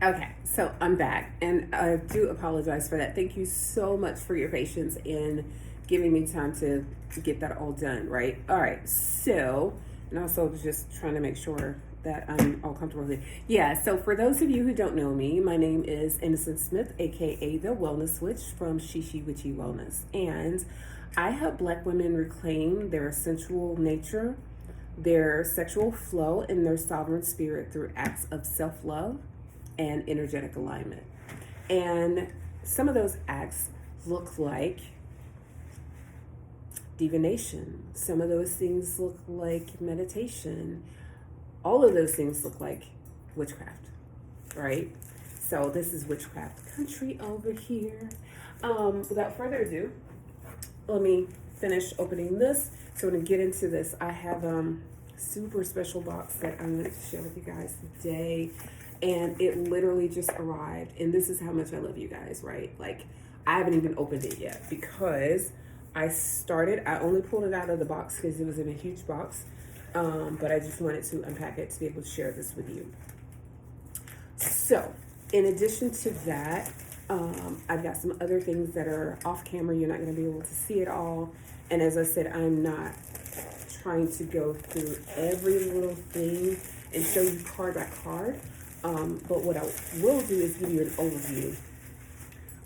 Okay, so I'm back, and I do apologize for that. Thank you so much for your patience in giving me time to get that all done, right? All right, so, and also just trying to make sure that I'm all comfortable with it. Yeah, so for those of you who don't know me, my name is Innocence Smith, aka the Wellness Witch from She She Witchy Wellnez. And I help Black women reclaim their sensual nature, their sexual flow, and their sovereign spirit through acts of self love and energetic alignment. And some of those acts look like divination. Some of those things look like meditation. All of those things look like witchcraft, right? So this is witchcraft country over here. Without further ado, let me finish opening this. So when we get into this, I have a super special box that I'm going to share with you guys today. And it literally just arrived. And this is how much I love you guys, right? Like, I haven't even opened it yet because I only pulled it out of the box because it was in a huge box. But I just wanted to unpack it to be able to share this with you. So, in addition to that, I've got some other things that are off camera. You're not going to be able to see it all. And as I said, I'm not trying to go through every little thing and show you card by card. But what I will do is give you an overview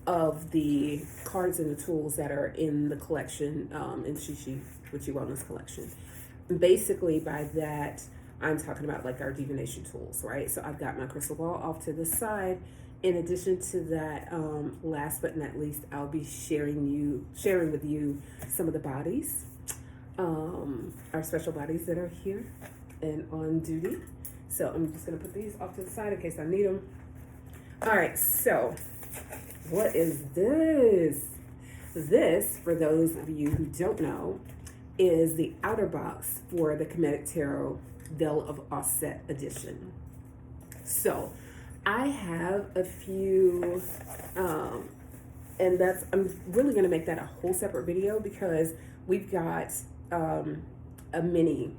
of the cards and the tools that are in the collection, in She She Witchy Wellnez collection. Basically, by that, I'm talking about like our divination tools, right? So I've got my crystal ball off to the side. In addition to that, last but not least, I'll be sharing with you some of the bodies, our special bodies that are here and on duty. So I'm just going to put these off to the side in case I need them. All right, so what is this? This, for those of you who don't know, is the outer box for the Kemetic Tarot Veil of Offset edition. So I have a few, and I'm really going to make that a whole separate video because we've got a mini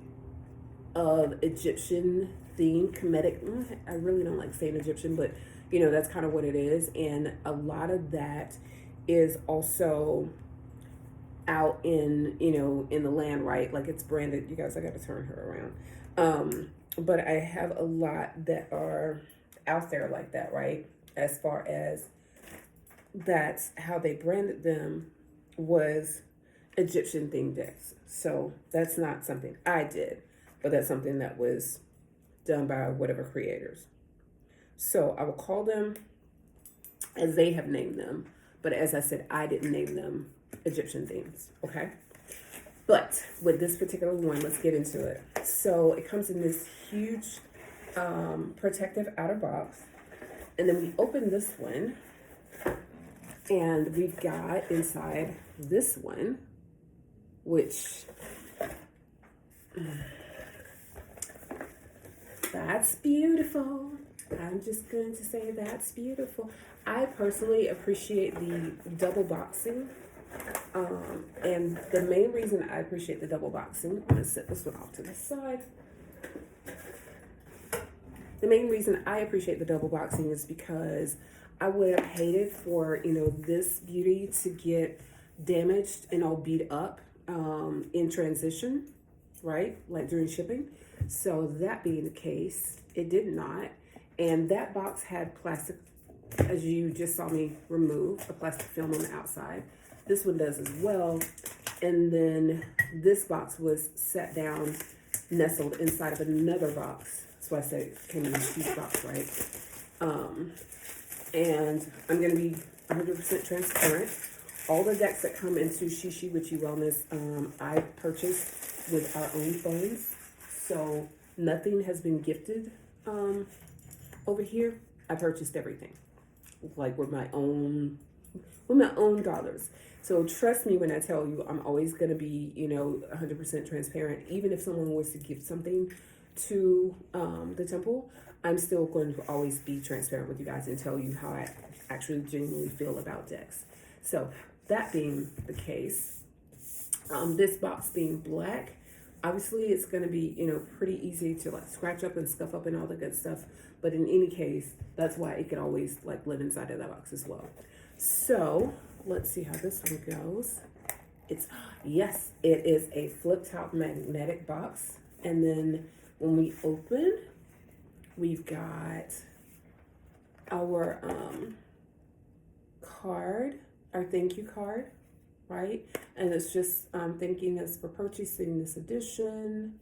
of Egyptian theme, Kemetic. I really don't like saying Egyptian, but you know, that's kind of what it is. And a lot of that is also out in, you know, in the land, right? Like it's branded. You guys, I got to turn her around. But I have a lot that are out there like that, right? As far as that's how they branded them was Egyptian themed decks. So that's not something I did, but that's something that was done by whatever creators. So I will call them as they have named them. But as I said, I didn't name them Egyptian themes, okay? But with this particular one, let's get into it. So it comes in this huge protective outer box. And then we open this one. And we've got inside this one, which... that's beautiful. I'm just going to say that's beautiful. I personally appreciate the double boxing. And the main reason I appreciate the double boxing, I'm going to set this one off to the side. The main reason I appreciate the double boxing is because I would have hated for, you know, this beauty to get damaged and all beat up in transition, right? Like during shipping. So that being the case, it did not. And that box had plastic, as you just saw me remove, a plastic film on the outside. This one does as well. And then this box was set down, nestled inside of another box. That's why I said it came in a huge box, right? And I'm going to be 100% transparent. All the decks that come into She She Witchy Wellnez, I purchased with our own funds. So nothing has been gifted over here. I purchased everything, like with my own dollars. So trust me when I tell you, I'm always going to be, you know, 100% transparent. Even if someone was to give something to the temple, I'm still going to always be transparent with you guys and tell you how I actually genuinely feel about decks. So that being the case, this box being black, Obviously, it's going to be, pretty easy to like scratch up and scuff up and all the good stuff. But in any case, that's why it can always like live inside of that box as well. So let's see how this one goes. Yes, it is a flip top magnetic box. And then when we open, we've got our card, our thank you card, right? And it's just thanking us for purchasing this edition.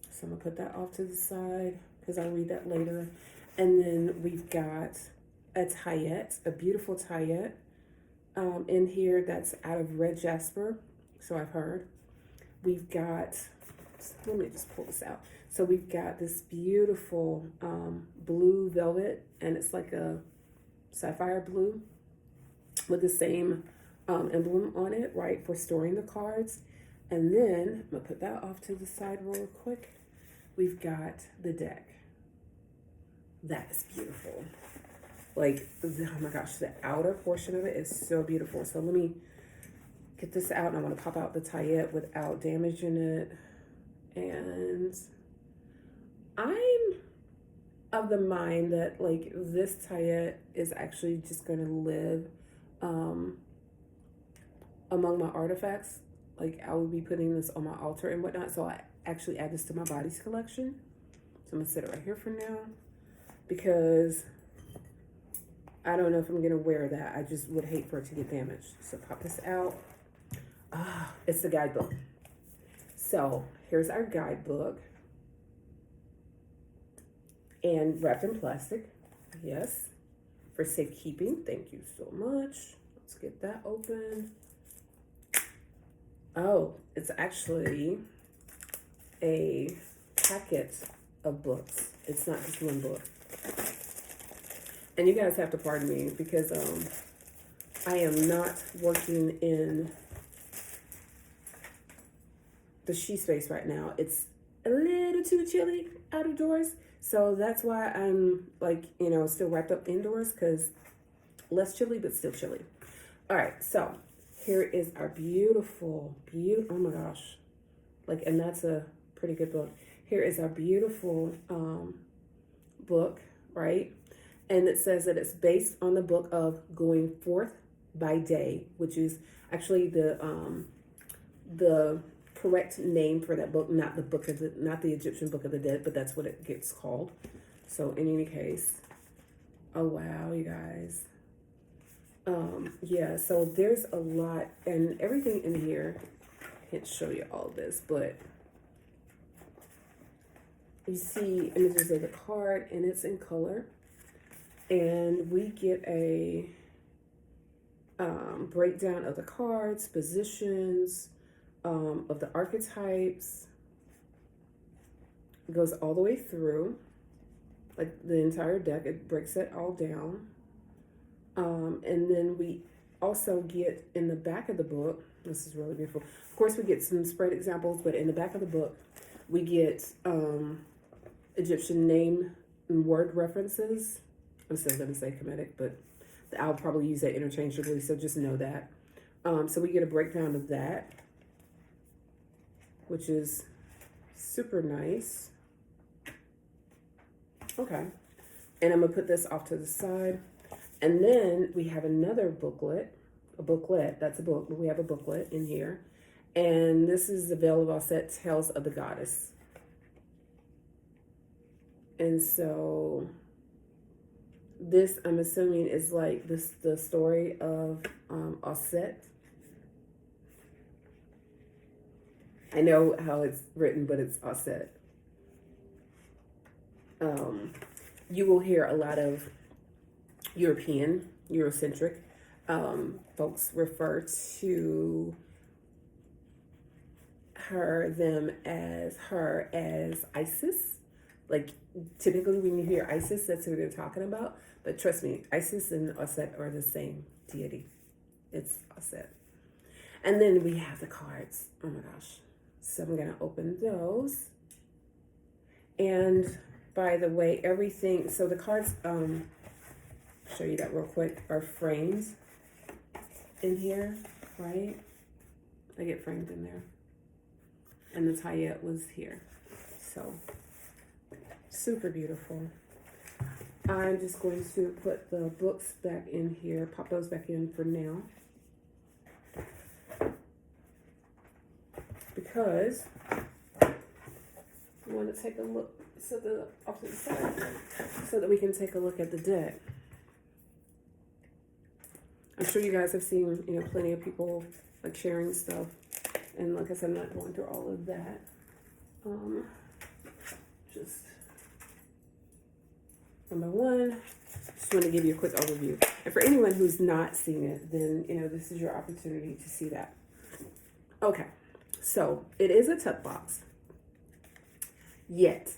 So I'm gonna put that off to the side because I'll read that later. And then we've got a taillette, a beautiful taillette in here that's out of red jasper, so I've heard. We've got, let me just pull this out. So we've got this beautiful blue velvet, and it's like a sapphire blue with the same emblem on it, right, for storing the cards. And then I'm gonna put that off to the side real quick. We've got the deck. That is beautiful. Like, oh my gosh, the outer portion of it is so beautiful. So let me get this out, and I want to pop out the taillette without damaging it. And I'm of the mind that like this taillette is actually just going to live among my artifacts. Like, I will be putting this on my altar and whatnot. So I actually add this to my body's collection. So I'm gonna set it right here for now, because I don't know if I'm going to wear that. I just would hate for it to get damaged. So pop this out. It's the guidebook. So here's our guidebook. And wrapped in plastic. Yes. For safekeeping. Thank you so much. Let's get that open. Oh, it's actually a packet of books. It's not just one book. And you guys have to pardon me because I am not working in the she space right now. It's a little too chilly out of doors. So that's why I'm like, still wrapped up indoors, because less chilly, but still chilly. All right, so here is our beautiful, oh my gosh. Like, and that's a pretty good book. Here is our beautiful book, right? And it says that it's based on the book of Going Forth by Day, which is actually the correct name for that book, not the Egyptian Book of the Dead, but that's what it gets called. So in any case, oh wow, you guys. Yeah, so there's a lot, and everything in here. I can't show you all this, but you see images of the card, and it's in color. And we get a breakdown of the cards, positions, of the archetypes. It goes all the way through, like the entire deck. It breaks it all down. And then we also get in the back of the book, this is really beautiful. Of course, we get some spread examples, but in the back of the book, we get Egyptian name and word references. I'm still going to say Kemetic, but I'll probably use that interchangeably, so just know that. So we get a breakdown of that, which is super nice. Okay. And I'm going to put this off to the side. And then we have another booklet, that's a book, but we have a booklet in here. And this is the Veil of Osset Tales of the Goddess. And so this, I'm assuming, is like the story of Osset. I know how it's written, but it's Osset. You will hear a lot of Eurocentric folks refer to her as Isis. Like, typically when you hear Isis, that's who they're talking about. But trust me, Isis and Osset are the same deity. It's Osset. And then we have the cards. Oh my gosh. So I'm going to open those. And by the way, everything, so the cards, show you that real quick, are framed in here, right? I get framed in there. and the taillette was here. So super beautiful. I'm just going to put the books back in here, pop those back in for now, because we want to take a look off to the side so that we can take a look at the deck. I'm sure you guys have seen, plenty of people like sharing stuff, and like I said, I'm not going through all of that. Just number one, just want to give you a quick overview. And for anyone who's not seen it, then, this is your opportunity to see that. Okay, so it is a tuck box, yet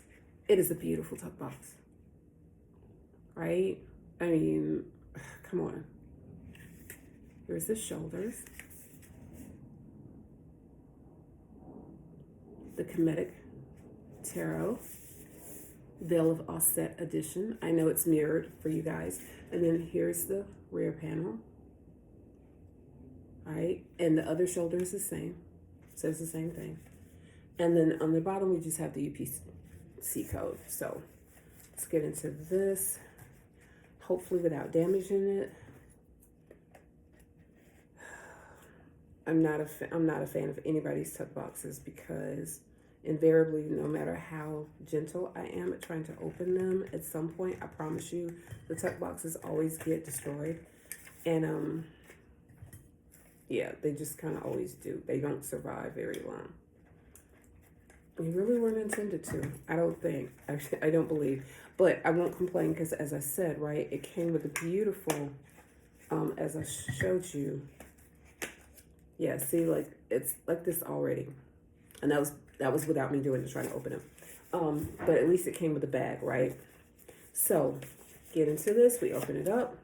it is a beautiful tuck box, right? I mean, come on. Here's the shoulders, the Kemetic Tarot, Veil of Offset edition. I know it's mirrored for you guys. And then here's the rear panel. All right, and the other shoulder is the same. Says the same thing. And then on the bottom, we just have the UPC code. So let's get into this, hopefully without damaging it. I'm not a fan of anybody's tuck boxes, because invariably, no matter how gentle I am at trying to open them, at some point, I promise you, the tuck boxes always get destroyed. And yeah, they just kind of always do. They don't survive very long. They really weren't intended to. I don't think. Actually, I don't believe. But I won't complain, because as I said, right, it came with a beautiful, as I showed you. Yeah, see, like, it's like this already. And that was without me doing it, trying to open it. But at least it came with a bag, right? So, get into this. We open it up.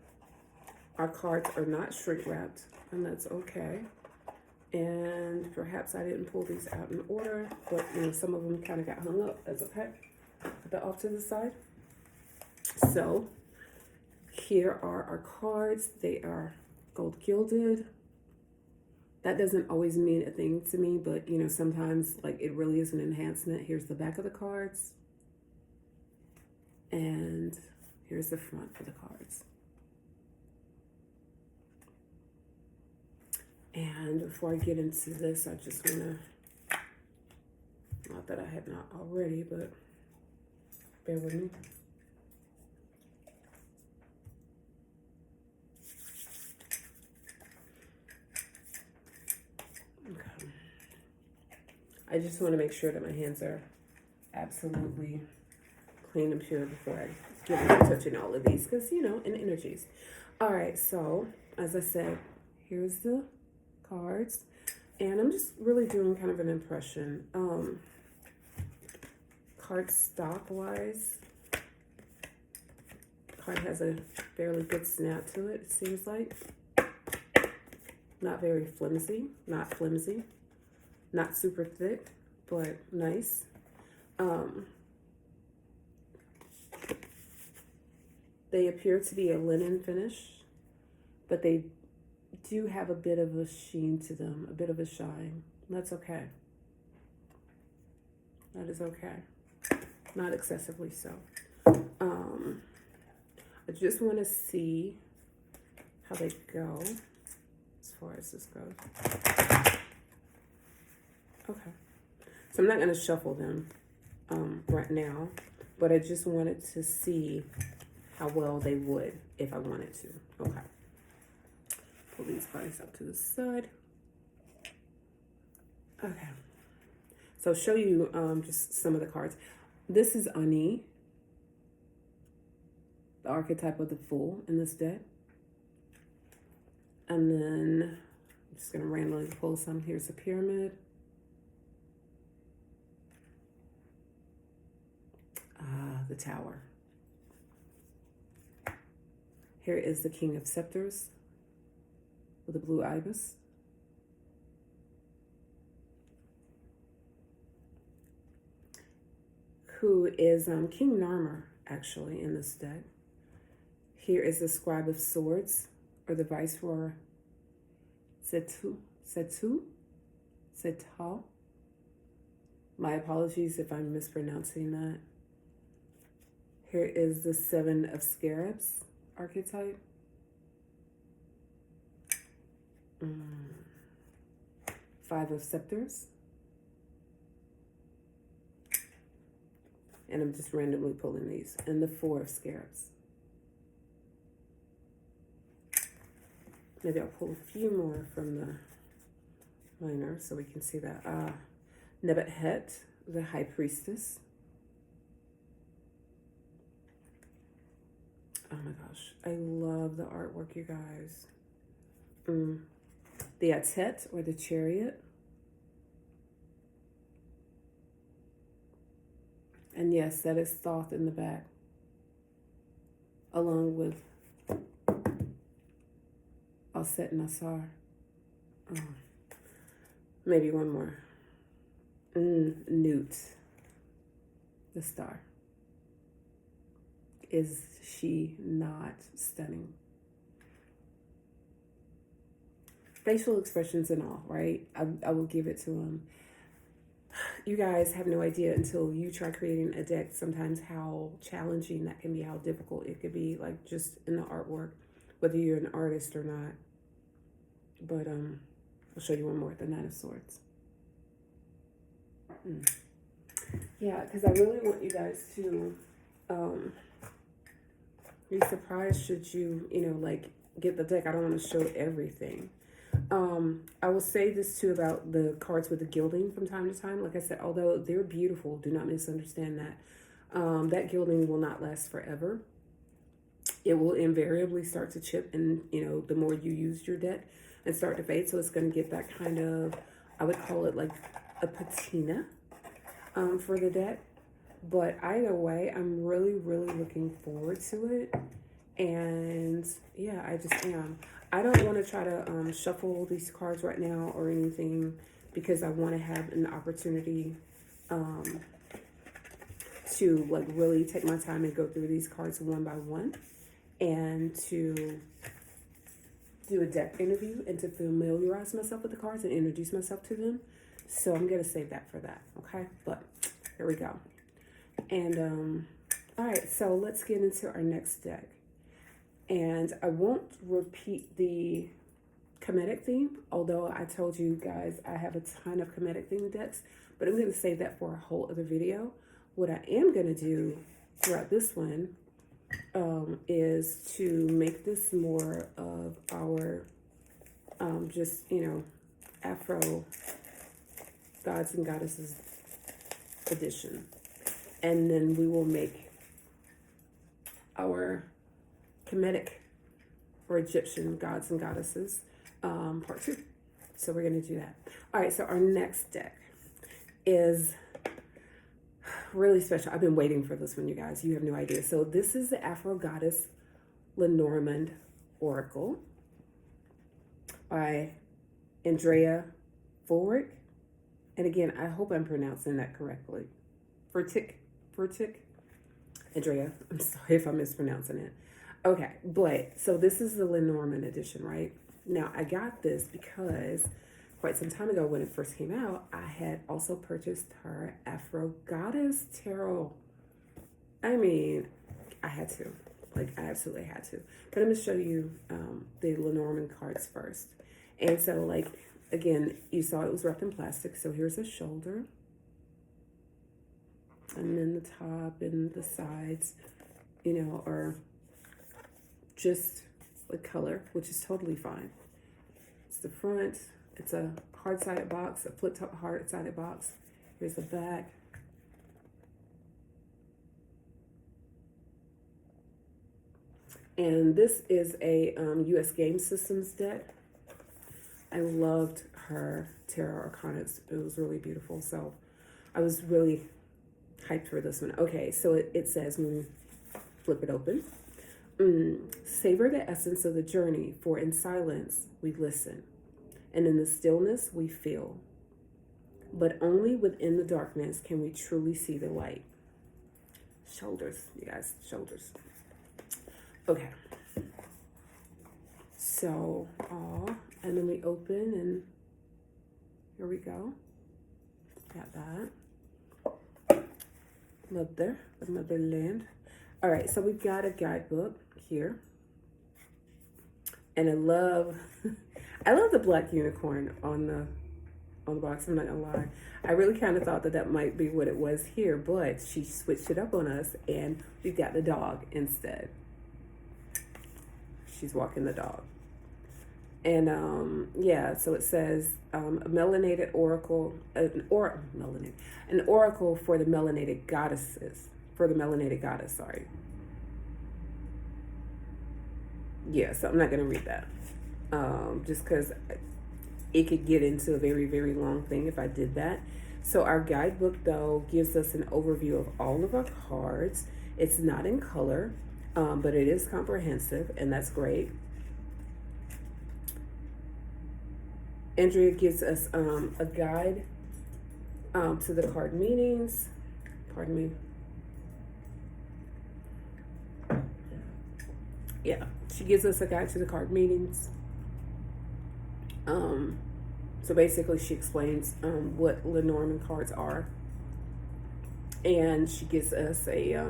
Our cards are not shrink wrapped, and that's okay. And perhaps I didn't pull these out in order, but, some of them kind of got hung up. That's okay. Put that off to the side. So, here are our cards. They are gold gilded. That doesn't always mean a thing to me, but, sometimes, like, it really is an enhancement. Here's the back of the cards. And here's the front for the cards. And before I get into this, I just want to, not that I have not already, but bear with me. I just want to make sure that my hands are absolutely clean and pure before I get into touching all of these, because, and energies. All right, so as I said, here's the cards, and I'm just really doing kind of an impression. Card stock wise, card has a fairly good snap to it, it seems like. Not very flimsy, not flimsy. Not super thick, but nice. They appear to be a linen finish, but they do have a bit of a sheen to them, a bit of a shine. That's okay. That is okay. Not excessively so. I just want to see how they go as far as this goes. Okay, so I'm not going to shuffle them right now, but I just wanted to see how well they would if I wanted to. Okay, pull these cards up to the side. Okay, so show you just some of the cards. This is Ani, the archetype of the Fool in this deck. And then I'm just going to randomly pull some. Here's the Pyramid. The Tower. Here is the King of Scepters with the blue ibis. Who is King Narmer, actually, in this deck. Here is the Scribe of Swords, or the Viceroy Setu. My apologies if I'm mispronouncing that. Here is the Seven of Scarabs archetype. Five of Scepters. And I'm just randomly pulling these. And the Four of Scarabs. Maybe I'll pull a few more from the minor so we can see that. Nebat-Het, the High Priestess. Oh my gosh, I love the artwork, you guys. The Atet, or the Chariot. And yes, that is Thoth in the back. Along with Aset Nassar. Oh. Maybe one more. Newt, the star. Is she not stunning? Facial expressions and all, right? I will give it to them. You guys have no idea until you try creating a deck sometimes how challenging that can be, how difficult it could be, like just in the artwork, whether you're an artist or not. But I'll show you one more, the Nine of Swords. Yeah, because I really want you guys to be surprised should you, like get the deck. I don't want to show everything. I will say this too about the cards with the gilding from time to time. Like I said, although they're beautiful, do not misunderstand that. That gilding will not last forever. It will invariably start to chip, and the more you use your deck, and start to fade. So it's going to get that kind of, I would call it like a patina for the deck. But either way, I'm really, really looking forward to it. And yeah, I just am. I don't want to try to shuffle these cards right now or anything, because I want to have an opportunity to like really take my time and go through these cards one by one, and to do a deck interview and to familiarize myself with the cards and introduce myself to them. So I'm going to save that for that. Okay. But here we go. And, all right, so let's get into our next deck. And I won't repeat the Kemetic theme, although I told you guys I have a ton of Kemetic theme decks, but I'm going to save that for a whole other video. What I am going to do throughout this one is to make this more of our just, Afro Gods and Goddesses edition. And then we will make our Kemetic or Egyptian Gods and Goddesses part 2. So we're going to do that. All right, so our next deck is really special. I've been waiting for this one, you guys. You have no idea. So this is the Afro Goddess Lenormand Oracle by Andrea Fulrick. And again, I hope I'm pronouncing that correctly. Furtick. Andrea, I'm sorry if I'm mispronouncing it. Okay, but so this is the Lenormand edition, right? Now, I got this because quite some time ago when it first came out, I had also purchased her Afro Goddess Tarot. I mean, I had to. Like, I absolutely had to. But I'm going to show you the Lenormand cards first. And so, like, again, you saw it was wrapped in plastic. So here's a shoulder. And then the top and the sides, are just the color, which is totally fine. It's the front. It's a hard-sided box, a flip-top hard-sided box. Here's the back. And this is a U.S. Game Systems deck. I loved her Tarot Arcana. It was really beautiful. So I was really hyped for this one. Okay, so it says, when we flip it open, savor the essence of the journey, for in silence we listen, and in the stillness we feel. But only within the darkness can we truly see the light. Shoulders, you guys, shoulders. Okay. So, and then we open, and here we go. Got that. the motherland. All right, so we've got a guidebook here. And I love I love the black unicorn on the box. I'm not gonna lie. I really kind of thought that that might be what it was here, but she switched it up on us, and we've got the dog instead. She's walking the dog. And yeah, so it says a melanated oracle, an oracle for the melanated goddesses, for the melanated goddess. Sorry. Yeah, so I'm not gonna read that, just because it could get into a very, very long thing if I did that. So our guidebook though gives us an overview of all of our cards. It's not in color, but it is comprehensive, and that's great. Andrea gives us a guide to the card meanings. Pardon me. Yeah, she gives us a guide to the card meanings. So basically she explains what Lenormand cards are. And she gives us a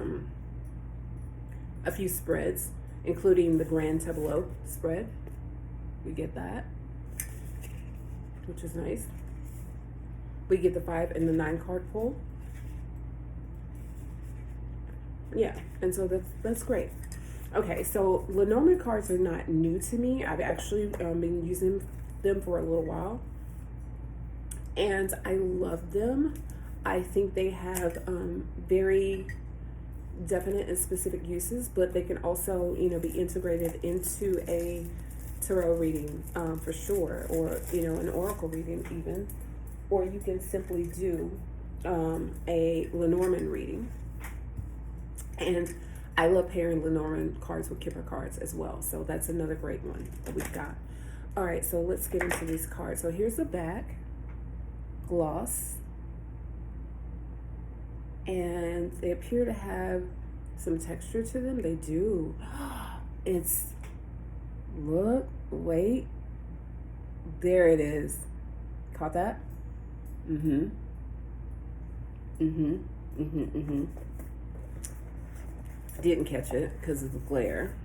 few spreads, including the Grand Tableau spread. We get that, which is nice. We get the 5 and the 9 card pull. Yeah, and so that's great. Okay, so Lenormand cards are not new to me. I've actually been using them for a little while, and I love them. I think they have very definite and specific uses, but they can also, be integrated into a tarot reading for sure, or an oracle reading even, or you can simply do a Lenormand reading. And I love pairing Lenormand cards with Kipper cards as well, so that's another great one that we've got. All right, so let's get into these cards. So here's the back, gloss, and they appear to have some texture to them. They do. It's, look, wait, there it is. Caught that? Didn't catch it because of the glare.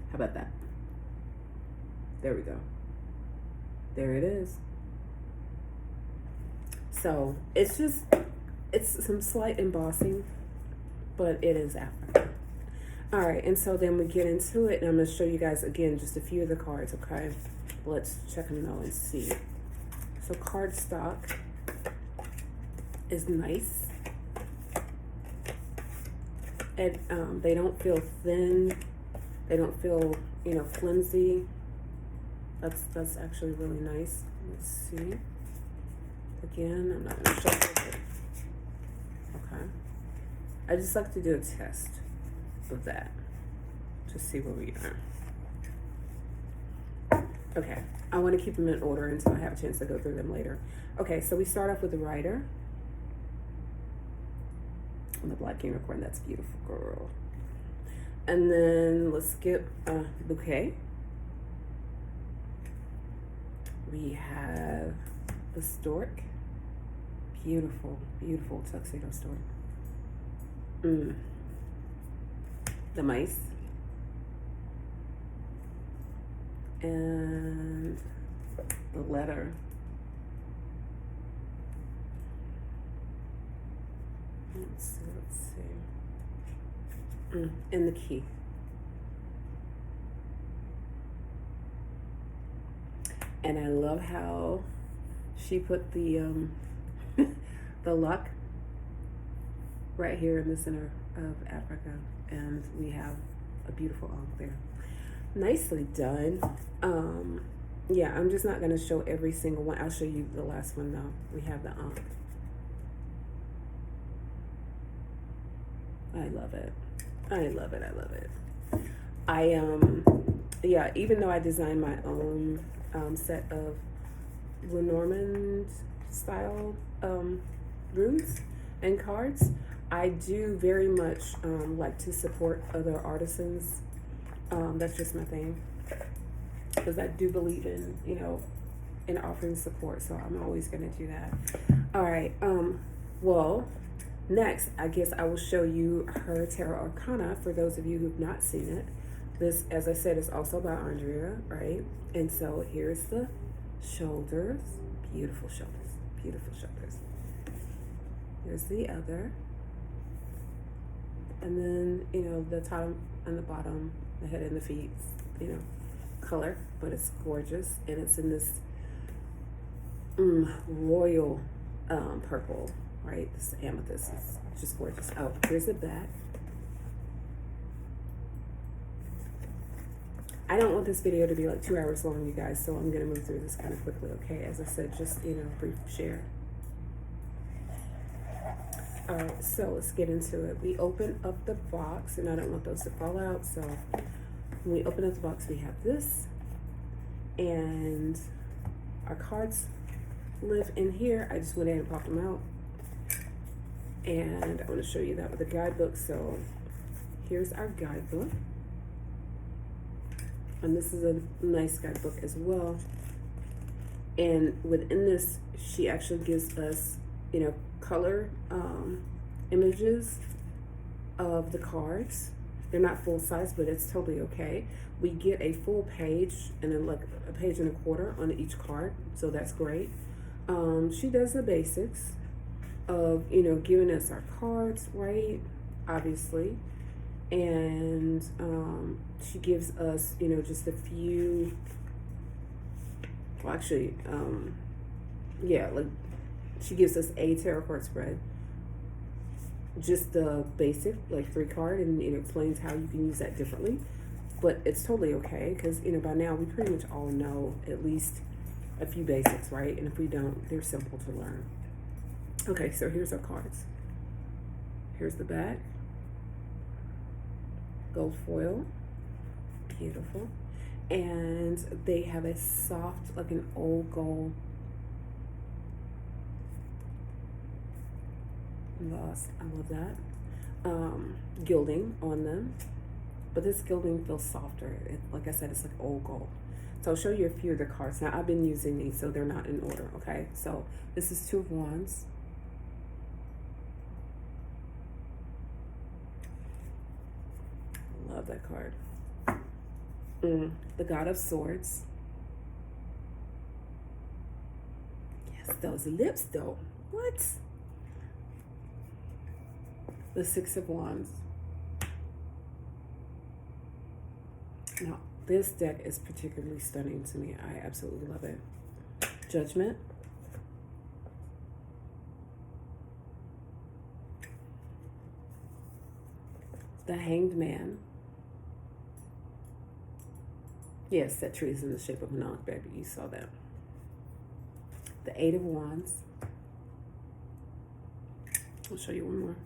How about that? There we go. There it is. So it's some slight embossing, but it is Africa. All right, and so then we get into it, and I'm going to show you guys again just a few of the cards, okay? Let's check them out and see. So cardstock is nice. And they don't feel thin. They don't feel, flimsy. That's actually really nice. Let's see. Again, I'm not going to show it. Okay. I just like to do a test of that to see where we are. Okay. I want to keep them in order until I have a chance to go through them later. Okay, so we start off with the Rider. And the black unicorn, that's beautiful, girl. And then let's skip Bouquet. We have the Stork. Beautiful, beautiful tuxedo stork. The Mice. And the Letter. Let's see. And the Key. And I love how she put the the luck right here in the center of Africa, and we have a beautiful ankh there. Nicely done. Yeah, I'm just not going to show every single one. I'll show you the last one though. We have the ankh. I love it. I love it. I love it. Yeah, even though I designed my own set of Lenormand style runes and cards, I do very much like to support other artisans. That's just my thing, because I do believe in, in offering support, so I'm always going to do that. All right, well, Next, I guess I will show you her Tarot Arcana for those of you who've not seen it. This, as I said, is also by Andrea, right? And so here's the shoulders. Beautiful shoulders. Beautiful shoulders. Here's the other. And then, you know, the top and the bottom, the head and the feet, you know, color. But it's gorgeous. And it's in this royal purple, right? This amethyst is just gorgeous. Oh, here's the back. I don't want this video to be like 2 hours long, you guys, so I'm going to move through this kind of quickly, okay? As I said, just, you know, brief share. All right, so let's get into it. We open up the box, and I don't want those to fall out, so when we open up the box, we have this, and our cards live in here. I just went ahead and popped them out, and I want to show you that with the guidebook. So here's our guidebook. And this is a nice guidebook as well. And within this, she actually gives us, you know, color images of the cards. They're not full size, but it's totally okay. We get a full page and then like a page and a quarter on each card, so that's great. She does the basics of, you know, giving us our cards, right? Obviously. And she gives us, you know, just a few, well, actually, yeah, like she gives us a tarot card spread, just the basic, like 3 card, and it explains how you can use that differently. But it's totally okay, because, you know, by now we pretty much all know at least a few basics, right? And if we don't, they're simple to learn. Okay, so here's our cards. Here's the back. Gold foil, beautiful, and they have a soft, like an old gold gloss. I love that. Gilding on them, but this gilding feels softer. Like I said, it's like old gold. So I'll show you a few of the cards. Now I've been using these, so they're not in order. Okay, so this is 2 of Wands. Love that card. The God of Swords. Yes, those lips though. What? The 6 of Wands. Now, this deck is particularly stunning to me. I absolutely love it. Judgment. The Hanged Man. Yes, that tree is in the shape of an ankh, baby. You saw that. The 8 of Wands. I'll show you one more.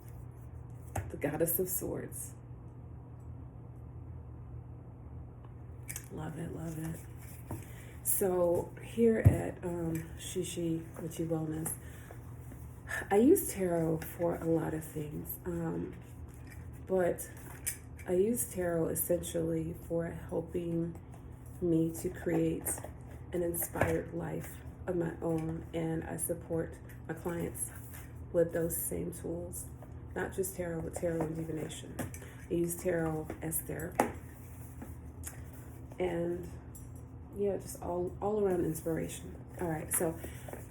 The Goddess of Swords. Love it, love it. So here at She She Witchy Wellnez, I use tarot for a lot of things, but I use tarot essentially for helping me to create an inspired life of my own, and I support my clients with those same tools. Not just tarot, but tarot and divination. I use tarot as therapy. And yeah, just all around inspiration. All right, so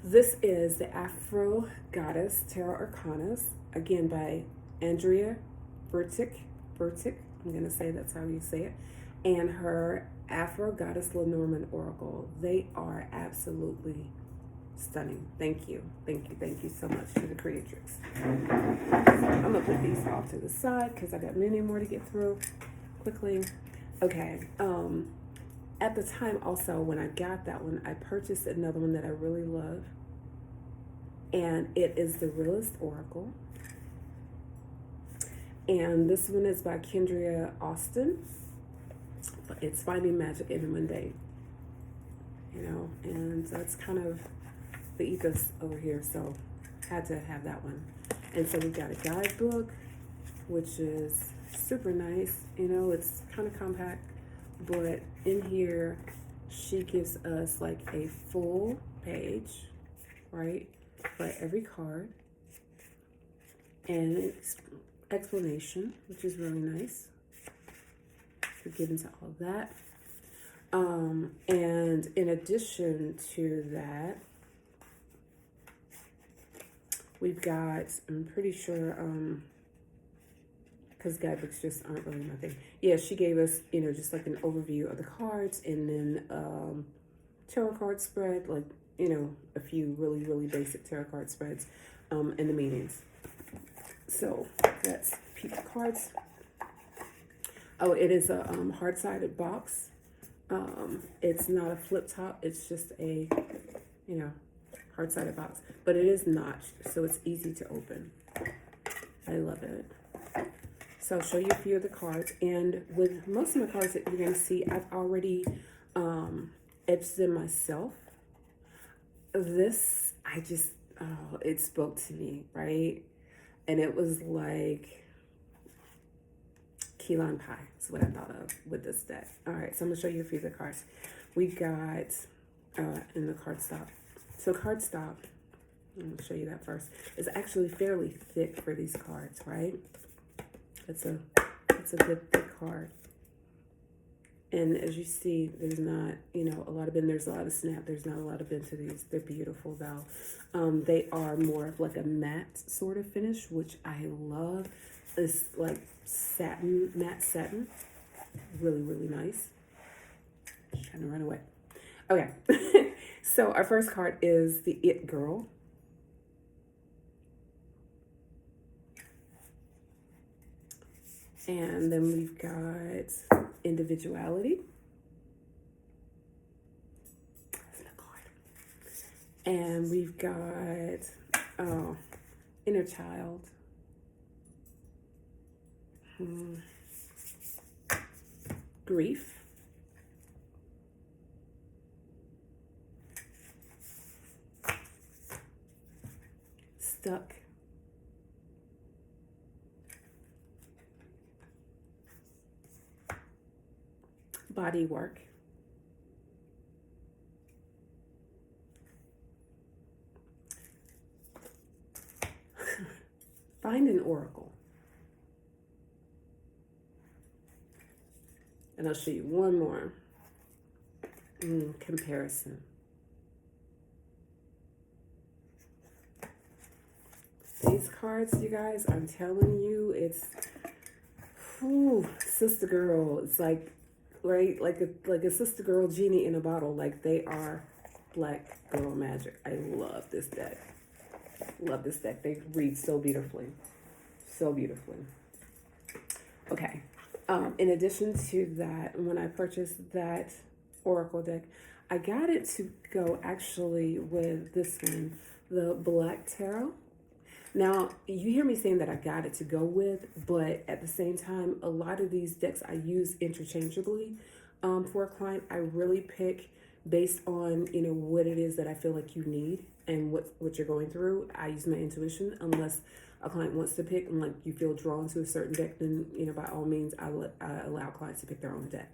this is the Afro Goddess Tarot Arcanas, again by Andrea Vertic. I'm gonna say that's how you say it. And her Afro Goddess Lenormand Oracle. They are absolutely stunning. Thank you so much to the creatrix. I'm gonna put these off to the side because I got many more to get through quickly. Okay, at the time also when I got that one, I purchased another one that I really love, and it is the Realist Oracle, and this one is by Kendria Austin. It's Finding Magic in the Mundane, you know, and that's kind of the ethos over here, so had to have that one. And so we got a guidebook, which is super nice, you know, it's kind of compact, but in here she gives us like a full page, right, for every card. and explanation, which is really nice. We get into all of that. And in addition to that, we've got, I'm pretty sure, because guidebooks just aren't really my thing. Yeah, she gave us, just like an overview of the cards, and then tarot card spread, like, a few really, really basic tarot card spreads, and the meanings. So let's peep the cards. Oh, it is a hard-sided box. It's not a flip top. It's just a, hard-sided box. But it is notched, so it's easy to open. I love it. So I'll show you a few of the cards. And with most of my cards that you're going to see, I've already etched them myself. This, it spoke to me, right? And it was like key lime pie is what I thought of with this deck. All right, so I'm gonna show you a few of the cards. We got in the cardstock. So cardstock, I'm gonna show you that first. It's actually fairly thick for these cards, right? It's a good thick card. And as you see, there's not, a lot of bend. There's a lot of snap. There's not a lot of bend to these. They're beautiful though. They are more of like a matte sort of finish, which I love. It's like satin, matte satin. Really, really nice. Just trying to run away. Okay. So our first card is the It Girl. And then we've got Individuality. That's the card. And we've got Inner Child. Grief. Stuck. Body work. Find an oracle. And I'll show you one more. Comparison. These cards, you guys, I'm telling you, it's sister girl. It's like, right, like a sister girl genie in a bottle. Like, they are black girl magic. I love this deck. Love this deck. They read so beautifully. So beautifully. Okay. In addition to that, when I purchased that oracle deck, I got it to go actually with this one, the Black Tarot. Now, you hear me saying that I got it to go with, but at the same time, a lot of these decks I use interchangeably for a client. I really pick based on, what it is that I feel like you need and what you're going through. I use my intuition unless a client wants to pick and like you feel drawn to a certain deck, then, by all means, I allow clients to pick their own deck.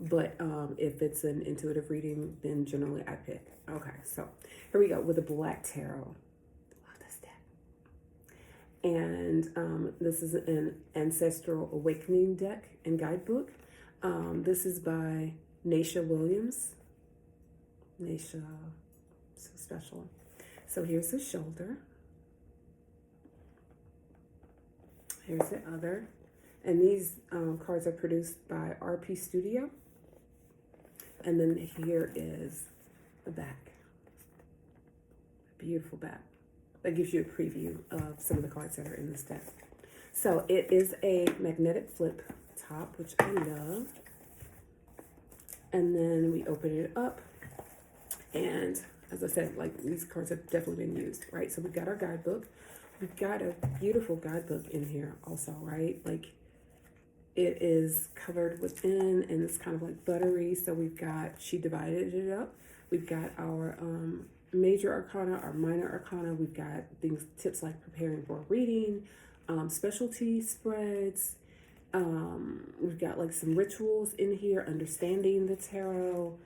But if it's an intuitive reading, then generally I pick. Okay, so here we go with the Black Tarot. And this is an ancestral awakening deck and guidebook. This is by Nasha Williams. Nasha, so special. So here's the shoulder. Here's the other. And these cards are produced by RP Studio. And then here is the back. Beautiful back. That gives you a preview of some of the cards that are in this deck. So it is a magnetic flip top, which I love. And then we open it up. And as I said, like, these cards have definitely been used, right? So we've got our guidebook. We've got a beautiful guidebook in here also, right? Like, it is covered within and it's kind of like buttery. So we've got, she divided it up. We've got our major arcana, our minor arcana. We've got tips like preparing for a reading, specialty spreads. We've got like some rituals in here, understanding the tarot.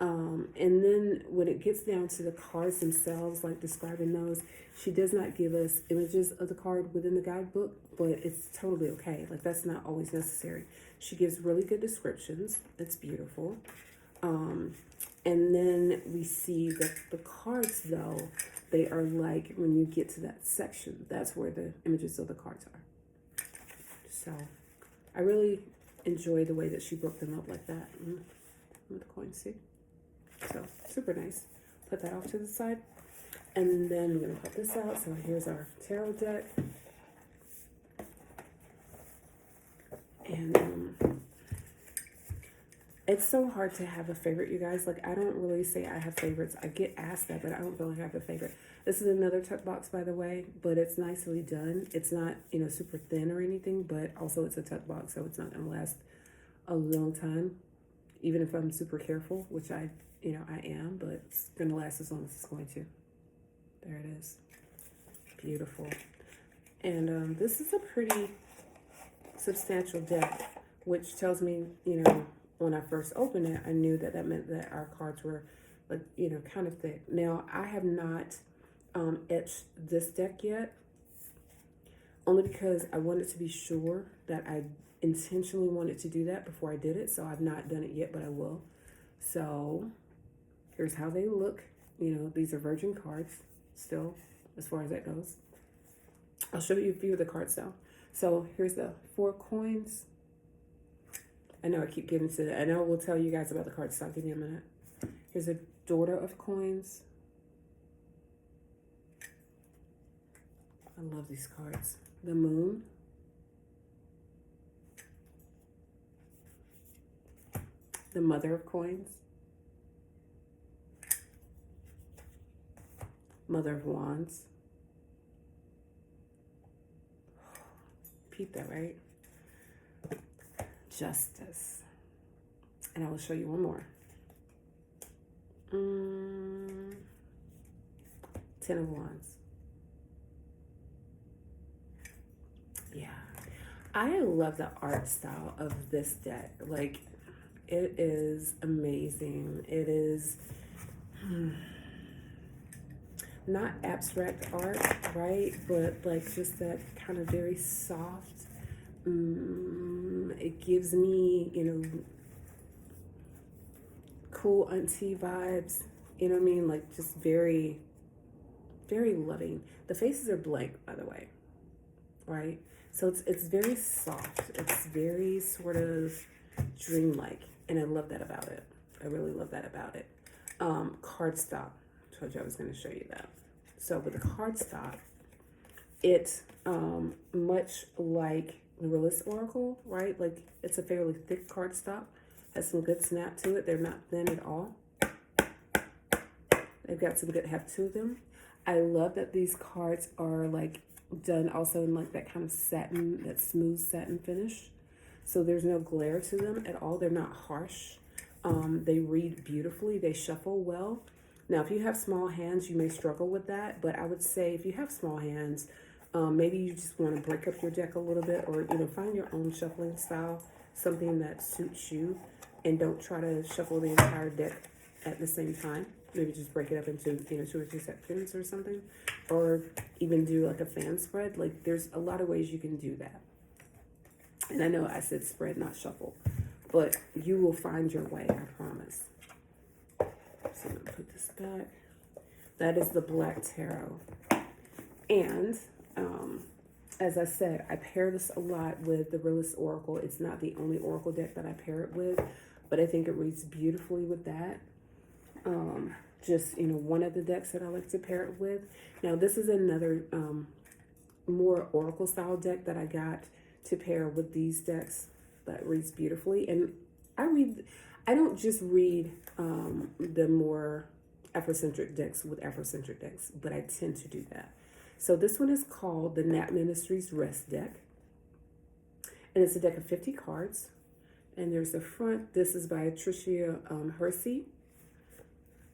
And then when it gets down to the cards themselves, like describing those, she does not give us images of the card within the guidebook, but it's totally okay. Like, that's not always necessary. She gives really good descriptions. It's beautiful. And then we see that the cards, though, they are like, when you get to that section, that's where the images of the cards are. So I really enjoy the way that she broke them up like that. With the coins, see? So super nice. Put that off to the side. And then we're going to put this out. So here's our tarot deck. And it's so hard to have a favorite, you guys. Like, I don't really say I have favorites. I get asked that, but I don't really have a favorite. This is another tuck box, by the way, but it's nicely done. It's not, super thin or anything, but also it's a tuck box, so it's not going to last a long time, even if I'm super careful, which I am, but it's going to last as long as it's going to. There it is. Beautiful. And this is a pretty substantial deck, which tells me, when I first opened it, I knew that meant that our cards were, like, kind of thick. Now, I have not etched this deck yet, only because I wanted to be sure that I intentionally wanted to do that before I did it. So I've not done it yet, but I will. So here's how they look. These are virgin cards still, as far as that goes. I'll show you a few of the cards though. So here's the 4 coins. I know I keep getting to that. I know we'll tell you guys about the cards, so I'll give you a minute. Here's a daughter of coins. I love these cards. The moon. The mother of coins. Mother of wands. Peep that, right? Justice. And I will show you one more. 10 of wands. Yeah. I love the art style of this deck. Like, it is amazing. It is not abstract art, right? But like just that kind of very soft. It gives me, cool auntie vibes. You know what I mean? Like, just very, very loving. The faces are blank, by the way, right? So it's very soft. It's very sort of dreamlike, and I love that about it. I really love that about it. Cardstock. Told you I was going to show you that. So with the cardstock, it's much like the Realist Oracle, right? Like, it's a fairly thick cardstock. Has some good snap to it. They're not thin at all. They've got some good heft to them. I love that these cards are like done also in like that kind of satin, that smooth satin finish. So there's no glare to them at all. They're not harsh. They read beautifully. They shuffle well. Now, if you have small hands, you may struggle with that. But I would say if you have small hands, maybe you just want to break up your deck a little bit, or find your own shuffling style, something that suits you, and don't try to shuffle the entire deck at the same time. Maybe just break it up into 2 or 3 sections or something, or even do like a fan spread. Like, there's a lot of ways you can do that. And I know I said spread, not shuffle, but you will find your way, I promise. So I'm gonna put this back. That is the Black Tarot. And as I said, I pair this a lot with the Realist Oracle. It's not the only Oracle deck that I pair it with, but I think it reads beautifully with that. Just, one of the decks that I like to pair it with. Now, this is another more Oracle style deck that I got to pair with these decks that reads beautifully. And I don't just read the more Afrocentric decks with Afrocentric decks, but I tend to do that. So this one is called the Nat Ministries Rest deck. And it's a deck of 50 cards. And there's the front. This is by Tricia Hersey.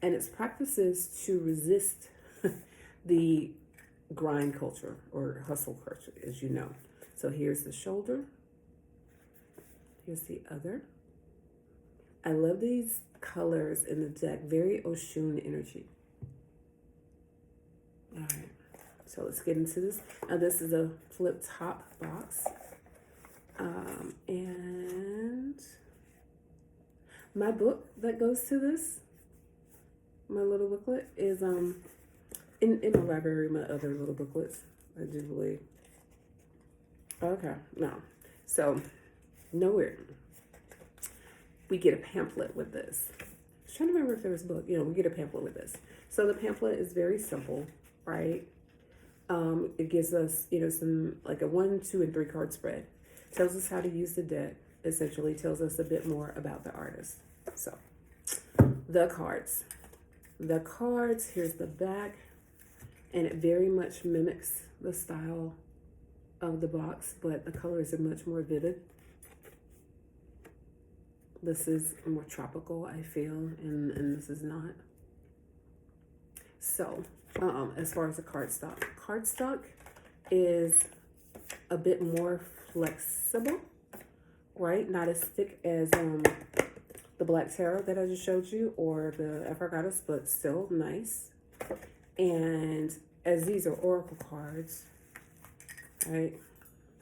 And its practices to resist the grind culture or hustle culture, as you know. So here's the shoulder. Here's the other. I love these colors in the deck. Very Oshun energy. All right. So let's get into this. Now this is a flip top box. And my book that goes to this, my little booklet, is in my library, my other little booklets, I do believe. Okay, no. So, nowhere. We get a pamphlet with this. I was trying to remember if there was a book. We get a pamphlet with this. So the pamphlet is very simple, right? It gives us, some, like a 1, 2, and 3 card spread. Tells us how to use the deck. Essentially tells us a bit more about the artist. So, the cards. The cards, here's the back. And it very much mimics the style of the box, but the colors are much more vivid. This is more tropical, I feel, and this is not. So, as far as the cardstock is a bit more flexible, right? Not as thick as the Black Tarot that I just showed you, or the Afro Goddess, but still nice. And as these are oracle cards, right?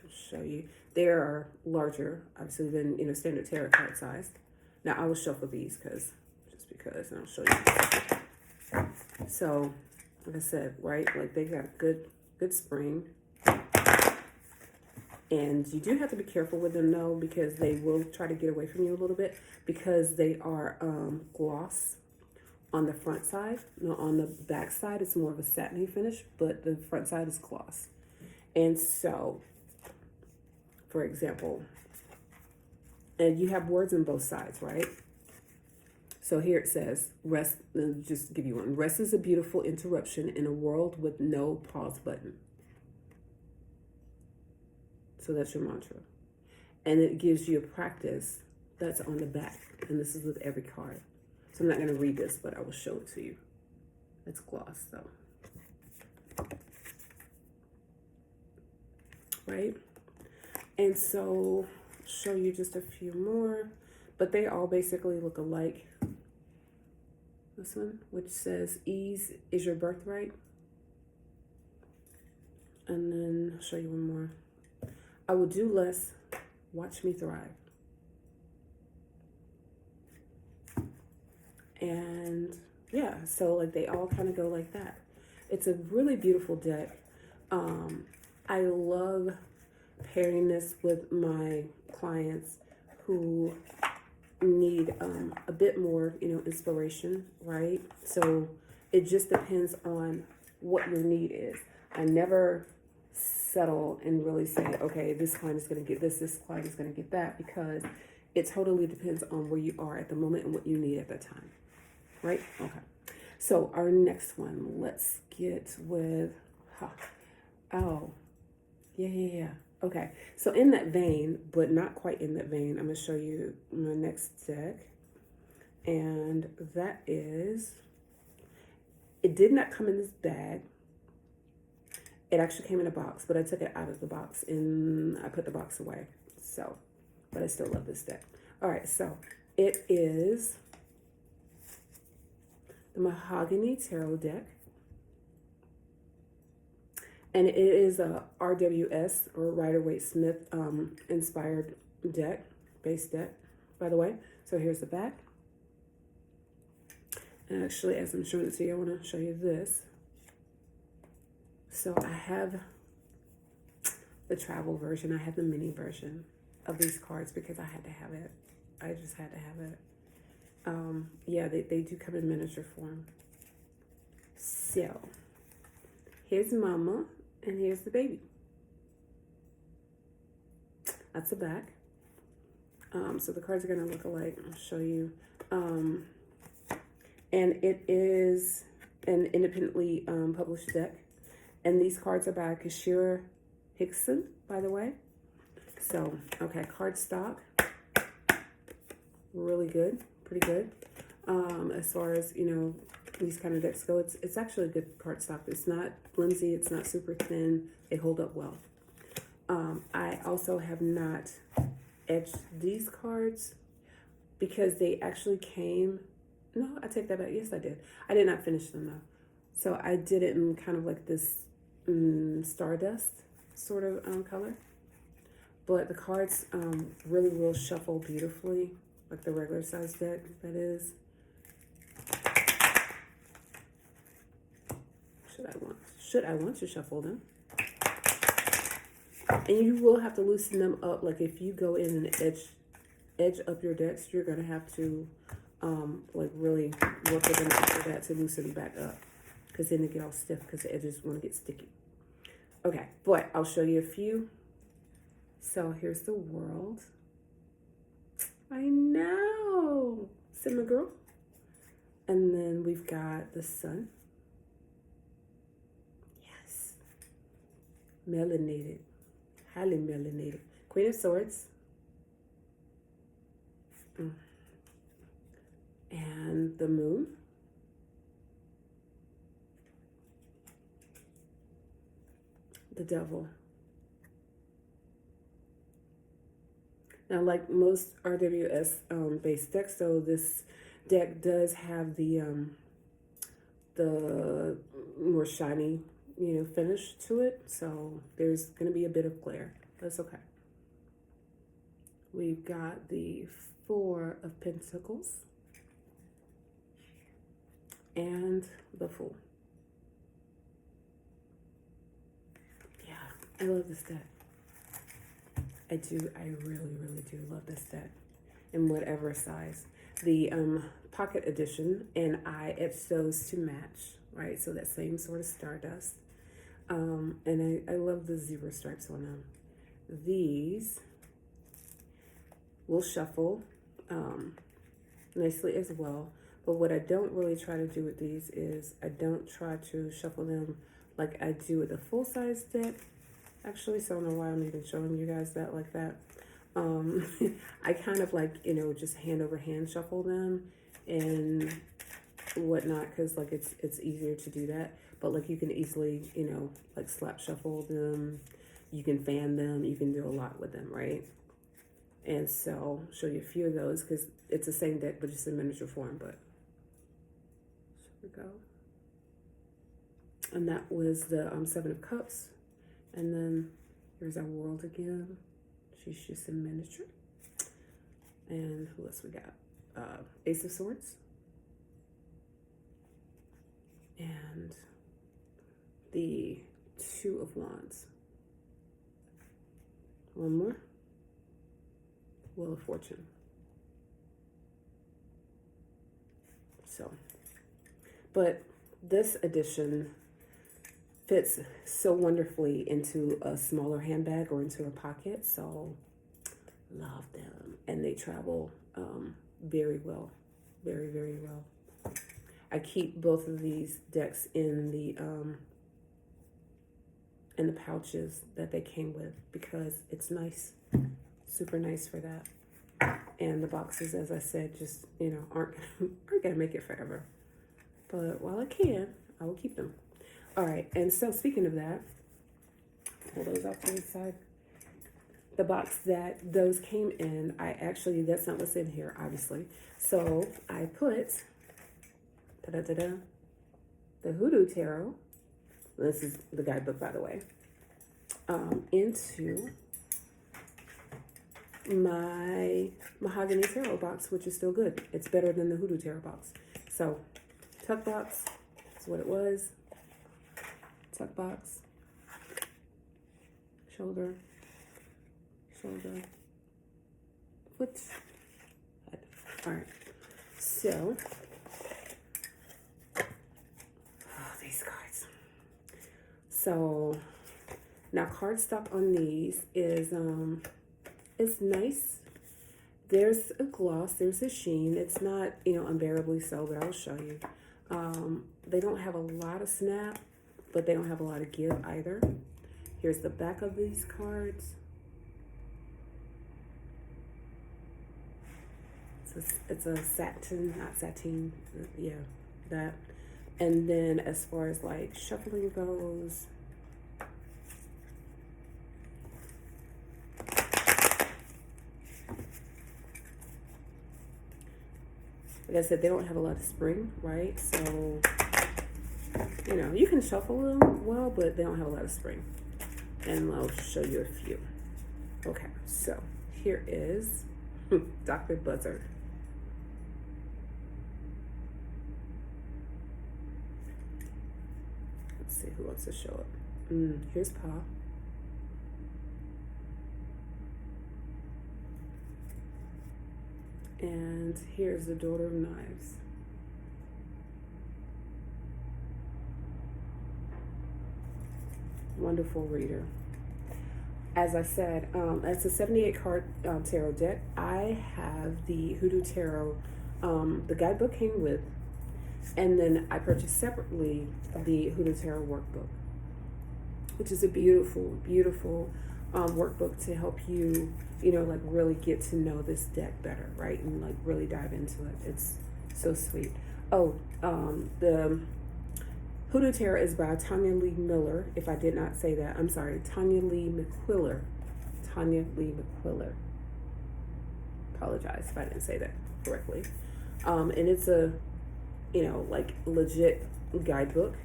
I'll show you. They are larger, obviously, than standard tarot card size. Now I will shuffle these because, and I'll show you. So, like I said, right? Like they got good spring. And you do have to be careful with them though, because they will try to get away from you a little bit, because they are gloss on the front side. No, on the back side, it's more of a satiny finish, but the front side is gloss. And so, for example, and you have words on both sides, right? So here it says, rest, just to give you one. Rest is a beautiful interruption in a world with no pause button. So that's your mantra. And it gives you a practice that's on the back. And this is with every card. So I'm not going to read this, but I will show it to you. It's gloss, though. Right? And so, I'll show you just a few more. But they all basically look alike. This one, which says, ease is your birthright. And then I'll show you one more. I will do less, watch me thrive. And yeah, so like they all kind of go like that. It's a really beautiful deck. I love pairing this with my clients who need a bit more, inspiration, right? So it just depends on what your need is. I never settle and really say, okay, this client is going to get this client is going to get that, because it totally depends on where you are at the moment and what you need at the time, right? Okay. So our next one, let's get with, yeah. Okay, so in that vein, but not quite in that vein, I'm going to show you my next deck. And that is, it did not come in this bag. It actually came in a box, but I took it out of the box and I put the box away. So, but I still love this deck. All right, so it is the Mahogany Tarot deck. And it is a RWS, or Rider-Waite-Smith inspired deck, base deck, by the way. So here's the back. And actually, as I'm showing it to you, I want to show you this. So I have the travel version. I have the mini version of these cards because I had to have it. I just had to have it. Yeah, they do come in miniature form. So here's Mama. And here's the baby. That's the back. So the cards are going to look alike. I'll show you. And it is an independently published deck. And these cards are by Kashira Hickson, by the way. So, okay, cardstock. Really good. Pretty good. As far as, these kind of decks go, it's actually a good cardstock. It's not flimsy, it's not super thin. They hold up well. I also have not etched these cards, because they actually came. No, I take that back. Yes, I did. I did not finish them though. So I did it in kind of like this stardust sort of color. But the cards really will shuffle beautifully, like the regular size deck, that is. Should I want to shuffle them? And you will have to loosen them up. Like if you go in and edge up your decks, you're gonna have to like really work with them after that to loosen back up, because then they get all stiff because the edges want to get sticky. Okay, but I'll show you a few. So here's the world. I know, Simmer girl. And then we've got the sun. Yes, melanated, highly melanated. Queen of Swords. And the moon. The devil. Now, like most RWS based decks, so this deck does have the more shiny, finish to it. So there's going to be a bit of glare. That's okay. We've got the Four of Pentacles and the Fool. Yeah, I love this deck. I do. I really, really do love this deck in whatever size. The pocket edition, and I etched those to match, right? So that same sort of stardust. And I love the zebra stripes on them. These will shuffle nicely as well. But what I don't really try to do with these is I don't try to shuffle them like I do with a full-size deck. Actually, so I don't know why I'm even showing you guys that like that. I kind of like, just hand over hand shuffle them and whatnot, because like it's easier to do that. But like you can easily, like slap shuffle them. You can fan them. You can do a lot with them, right? And so I'll show you a few of those because it's the same deck, but just in miniature form. But here we go. And that was the Seven of Cups. And then here's our world again. She's just in miniature. And who else we got? Ace of Swords. And the Two of Wands. One more. Wheel of Fortune. So, but this edition fits so wonderfully into a smaller handbag or into a pocket. So love them. And they travel very well. Very, very well. I keep both of these decks in the pouches that they came with because it's nice. Super nice for that. And the boxes, as I said, just, aren't gonna make it forever. But while I can, I will keep them. All right, and so speaking of that, pull those off to the side. The box that those came in, that's not what's in here, obviously. So I put, the Hoodoo Tarot, this is the guidebook, by the way, into my Mahogany Tarot box, which is still good. It's better than the Hoodoo Tarot box. So, tuck box, that's what it was. Tuck box, shoulder, foot, head. All right, so, these cards. So, now cardstock on these is nice. There's a gloss, there's a sheen. It's not, unbearably so, but I'll show you. They don't have a lot of snap, but they don't have a lot of give either. Here's the back of these cards. It's a satin, not sateen, yeah, that. And then as far as like shuffling goes, Like I said, they don't have a lot of spring, right? So, you know, you can shuffle them well, but they don't have a lot of spring. And I'll show you a few. Okay, so here is Dr. Buzzard. Let's see who wants to show up. Here's Pa. And here's the Daughter of Knives. Wonderful reader. As I said, it's a 78 card tarot deck. I have the Hoodoo Tarot. The guidebook came with, and then I purchased separately the Hoodoo Tarot workbook, which is a beautiful, beautiful workbook to help you, you know, like really get to know this deck better, right? And like really dive into it. It's so sweet. Oh, the Hoodoo Tarot is by Tanya Lee Miller. If I did not say that, I'm sorry. Tanya Lee McQuiller. Tanya Lee McQuiller. Apologize if I didn't say that correctly. And it's a, you know, like legit guidebook.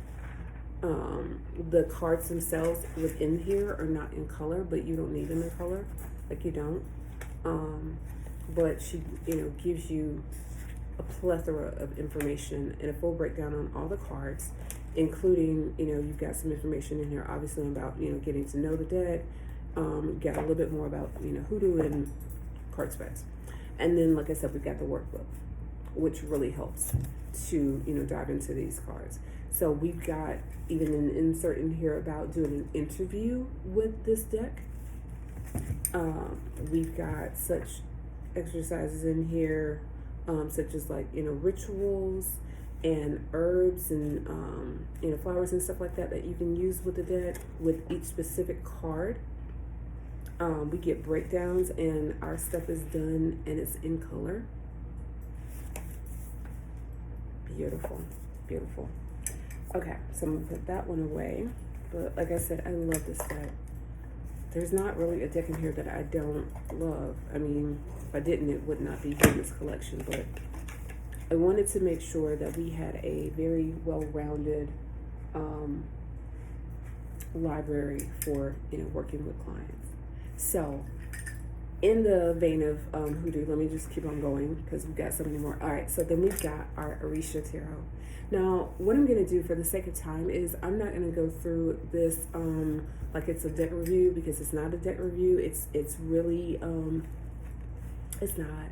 The cards themselves within here are not in color, but you don't need them in color. Like you don't. But she, you know, gives you a plethora of information and a full breakdown on all the cards, including, you know, you've got some information in here obviously about, you know, getting to know the deck, got a little bit more about, you know, hoodoo and card specs. And then, like I said, we've got the workbook, which really helps to, you know, dive into these cards. So we've got even an insert in here about doing an interview with this deck. We've got such exercises in here, such as like, you know, rituals and herbs and, you know, flowers and stuff like that that you can use with the deck with each specific card. We get breakdowns and our stuff is done and it's in color. Beautiful, beautiful. Okay, so I'm gonna put that one away. But like I said, I love this deck. There's not really a deck in here that I don't love. I mean, if I didn't, it would not be in this collection, but I wanted to make sure that we had a very well-rounded library for, you know, working with clients. So in the vein of hoodoo, let me just keep on going because we've got so many more. All right, so then we've got our Orisha Tarot. Now, what I'm going to do for the sake of time is I'm not going to go through this like it's a deck review, because it's not a deck review. It's really it's not.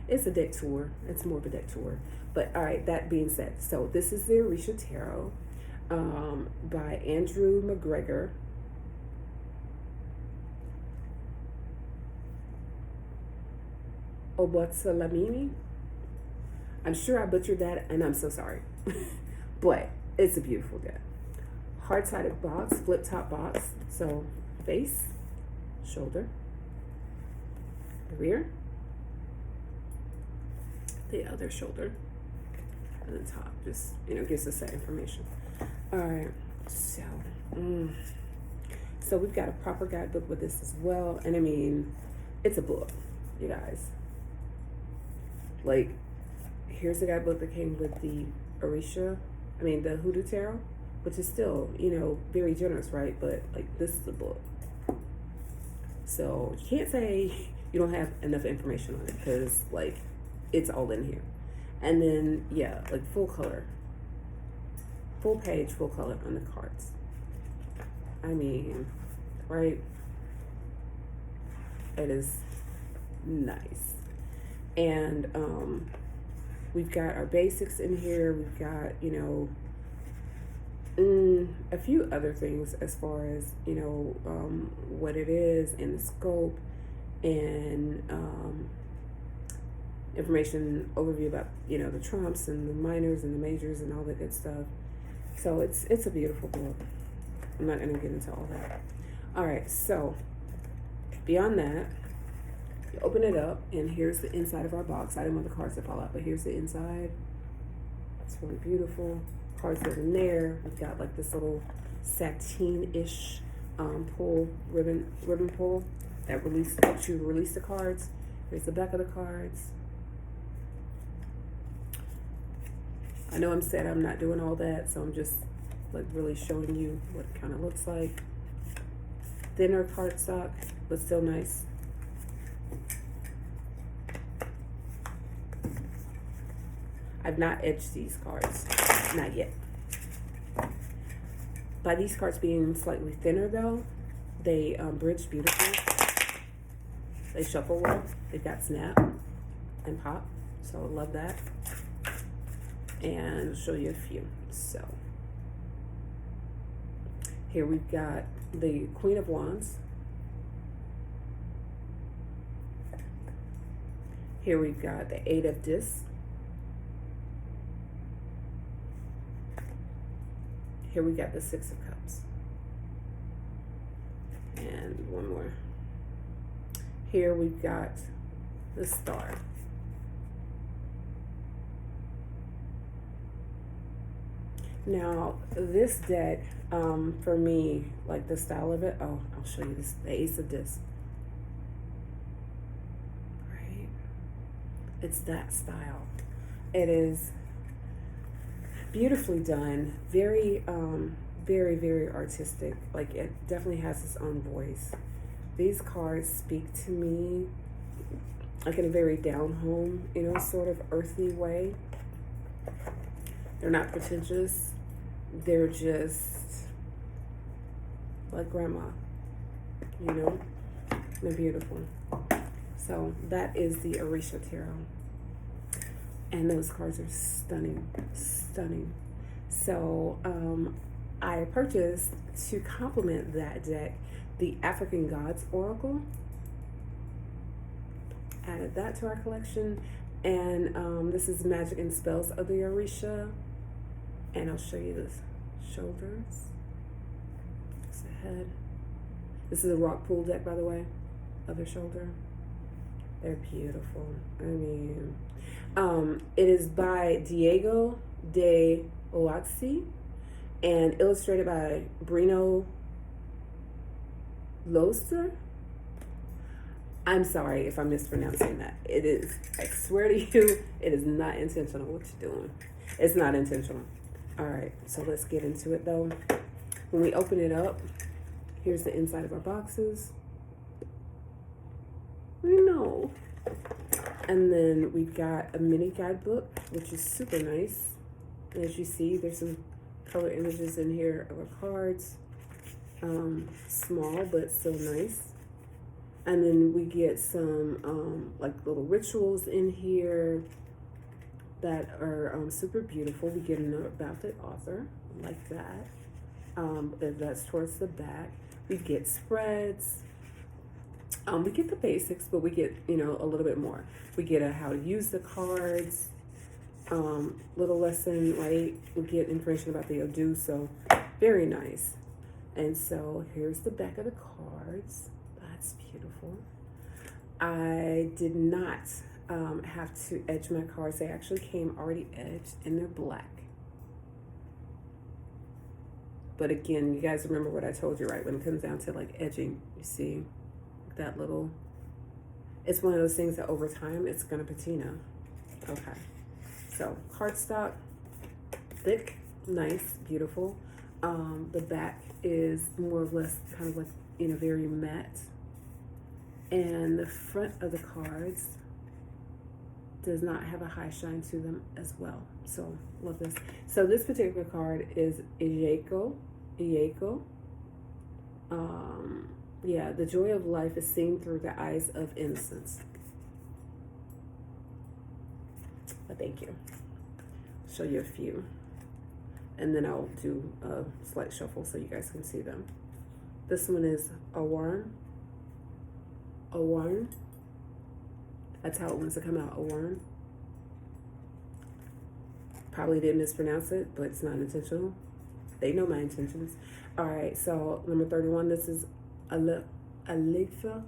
It's a deck tour. It's more of a deck tour. But all right, that being said, so this is the Orisha Tarot by Andrew McGregor. Obotsalamini. I'm sure I butchered that, and I'm so sorry. But it's a beautiful deck. Hard-sided box, flip-top box. So face, shoulder, the rear, the other shoulder, and the top. Just, you know, gives us that information. All right, so so we've got a proper guidebook with this as well. And I mean, it's a book, you guys. Like, here's the guidebook that came with the the Hoodoo Tarot, which is still, you know, very generous, right? But like, this is a book. So you can't say you don't have enough information on it, because like, it's all in here. And then, yeah, like full color, full page, full color on the cards. I mean, right? It is nice. And we've got our basics in here. We've got, you know, a few other things as far as, you know, what it is and the scope, and information overview about, you know, the trumps and the minors and the majors and all that good stuff. So it's a beautiful book. I'm not going to get into all that. All right, so beyond that, you open it up, and here's the inside of our box. I didn't want the cards to fall out, but here's the inside. It's really beautiful. Cards that are in there. We've got like this little sateen-ish pull, ribbon pull that helps you release the cards. Here's the back of the cards. I know I'm said I'm not doing all that, so I'm just like really showing you what it kind of looks like. Thinner cardstock, but still nice. I've not edged these cards, not yet. By these cards being slightly thinner though, they bridge beautifully. They shuffle well. They've got snap and pop, so I love that. And I'll show you a few. So here we've got the Queen of Wands. Here we've got the Eight of Discs. Here we got the Six of Cups. And one more. Here we've got the Star. Now, this deck, for me, like the style of it, oh, I'll show you this, the Ace of Discs. Right? It's that style. It is beautifully done, very, very artistic. Like, it definitely has its own voice. These cards speak to me like in a very down home, you know, sort of earthy way. They're not pretentious. They're just like grandma, you know? They're beautiful. So that is the Orisha Tarot. And those cards are stunning, stunning. So I purchased, to complement that deck, the African Gods Oracle. Added that to our collection. And this is Magic and Spells of the Orisha. And I'll show you the shoulders. This is the head. This is a rock pool deck, by the way. Other shoulder. They're beautiful. I mean, it is by Diego de Oaxi and illustrated by Brino Loster. I'm sorry if I'm mispronouncing that. It is, I swear to you, it is not intentional what you're doing. It's not intentional. All right, so let's get into it though. When we open it up, here's the inside of our boxes. No. And then we've got a mini guidebook, which is super nice. As you see, there's some color images in here of our cards. Small, but still nice. And then we get some like little rituals in here that are super beautiful. We get a note about the author, like that. That's towards the back. We get spreads. We get the basics, but we get, you know, a little bit more. We get a how to use the cards, little lesson, right? We get information about the Odu, so very nice. And so here's the back of the cards. That's beautiful. I did not have to edge my cards. They actually came already edged, and they're black. But again, you guys remember what I told you, right? When it comes down to like edging, you see that little, it's one of those things that over time it's gonna patina. Okay, so cardstock, thick, nice, beautiful. The back is more or less kind of like, you know, very matte, and the front of the cards does not have a high shine to them as well. So love this. So this particular card is Iyeko. Yeah, the joy of life is seen through the eyes of innocence. But thank you. I'll show you a few. And then I'll do a slight shuffle so you guys can see them. This one is Awarn. That's how it wants to come out, Awarn. Probably didn't mispronounce it, but it's not intentional. They know my intentions. All right, so number 31, this is Alefa.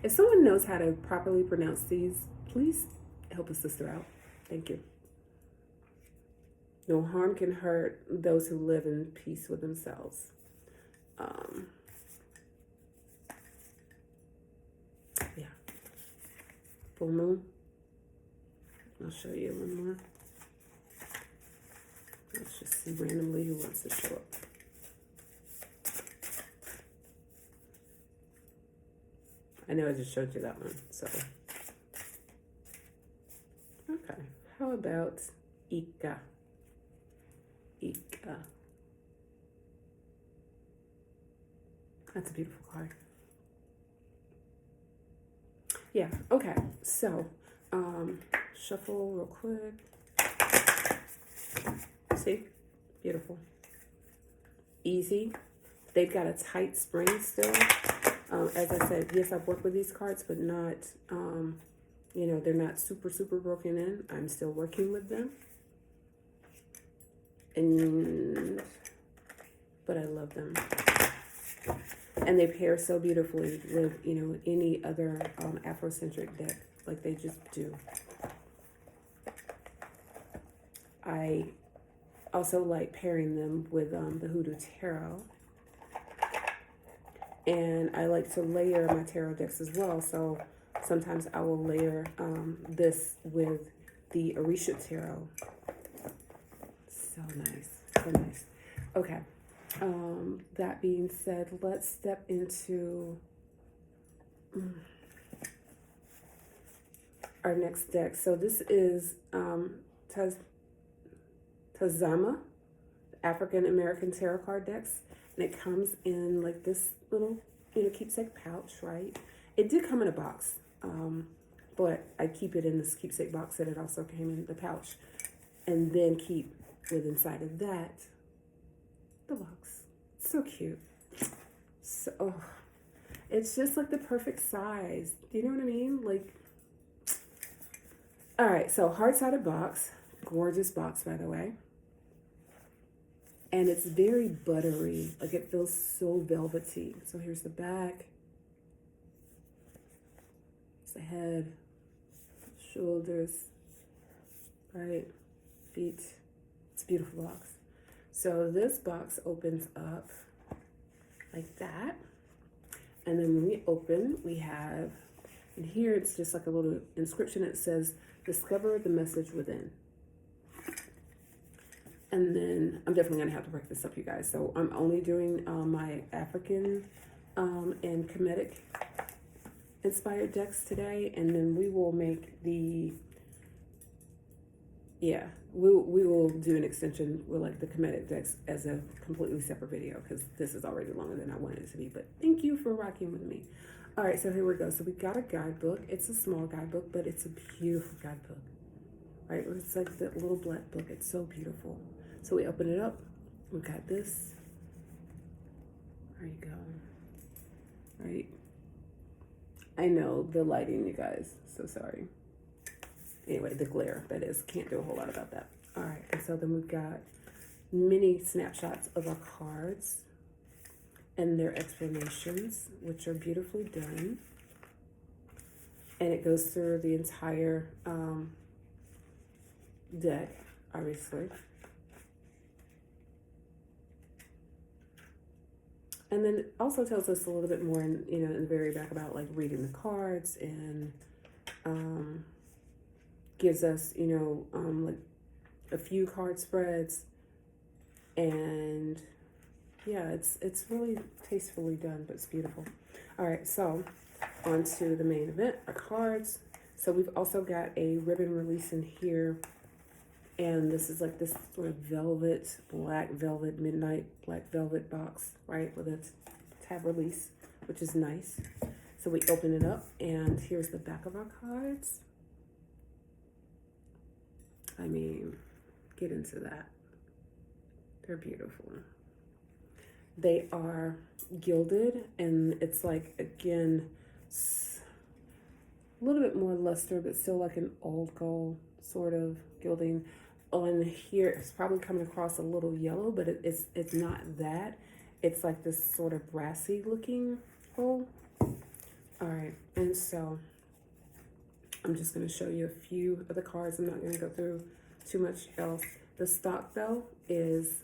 If someone knows how to properly pronounce these, please help a sister out. Thank you. No harm can hurt those who live in peace with themselves. Yeah. Full moon. I'll show you one more. Let's just see randomly who wants to show up. I know I just showed you that one, so. Okay, how about Ika? Ika. That's a beautiful card. Yeah, okay, so shuffle real quick. See? Beautiful. Easy. They've got a tight spring still. As I said, yes, I've worked with these cards, but not, you know, they're not super, super broken in. I'm still working with them. But I love them. And they pair so beautifully with, you know, any other Afrocentric deck, like they just do. I also like pairing them with the Hoodoo Tarot. And I like to layer my tarot decks as well. So sometimes I will layer this with the Orisha Tarot. So nice, so nice. Okay. That being said, let's step into our next deck. So this is Tazama, African American Tarot card decks, and it comes in like this little, you know, keepsake pouch, right? It did come in a box, but I keep it in this keepsake box that it also came in the pouch, and then keep with inside of that the box. So cute. So it's just like the perfect size. Do you know what I mean? Like, all right. So heart-sided box, gorgeous box, by the way. And it's very buttery. Like it feels so velvety. So here's the back. It's the head, shoulders, right, feet. It's a beautiful box. So this box opens up like that. And then when we open, we have, and here it's just like a little inscription. It says, discover the message within. And then I'm definitely gonna have to break this up, you guys. So I'm only doing my African and Kemetic inspired decks today. And then we will make the, yeah, we will do an extension with like the Kemetic decks as a completely separate video because this is already longer than I wanted it to be. But thank you for rocking with me. All right, so here we go. So we got a guidebook. It's a small guidebook, but it's a beautiful guidebook, right? It's like that little black book. It's so beautiful. So we open it up. We got this. There you go. Right. I know the lighting, you guys. So sorry. Anyway, the glare, that is. Can't do a whole lot about that. All right. And so then we've got mini snapshots of our cards and their explanations, which are beautifully done. And it goes through the entire deck, obviously. And then it also tells us a little bit more in, you know, in the very back about like reading the cards and gives us, you know, like a few card spreads. And yeah, it's really tastefully done, but it's beautiful. All right, so on to the main event, our cards. So we've also got a ribbon release in here. And this is like this sort of velvet, black velvet, midnight black velvet box, right? With a tab release, which is nice. So we open it up and here's the back of our cards. I mean, get into that. They're beautiful. They are gilded and it's like, again, a little bit more luster, but still like an old gold sort of gilding. On here, it's probably coming across a little yellow, but it's not that. It's like this sort of brassy looking gold. All right, and so I'm just going to show you a few of the cards. I'm not going to go through too much else. The stock, though, is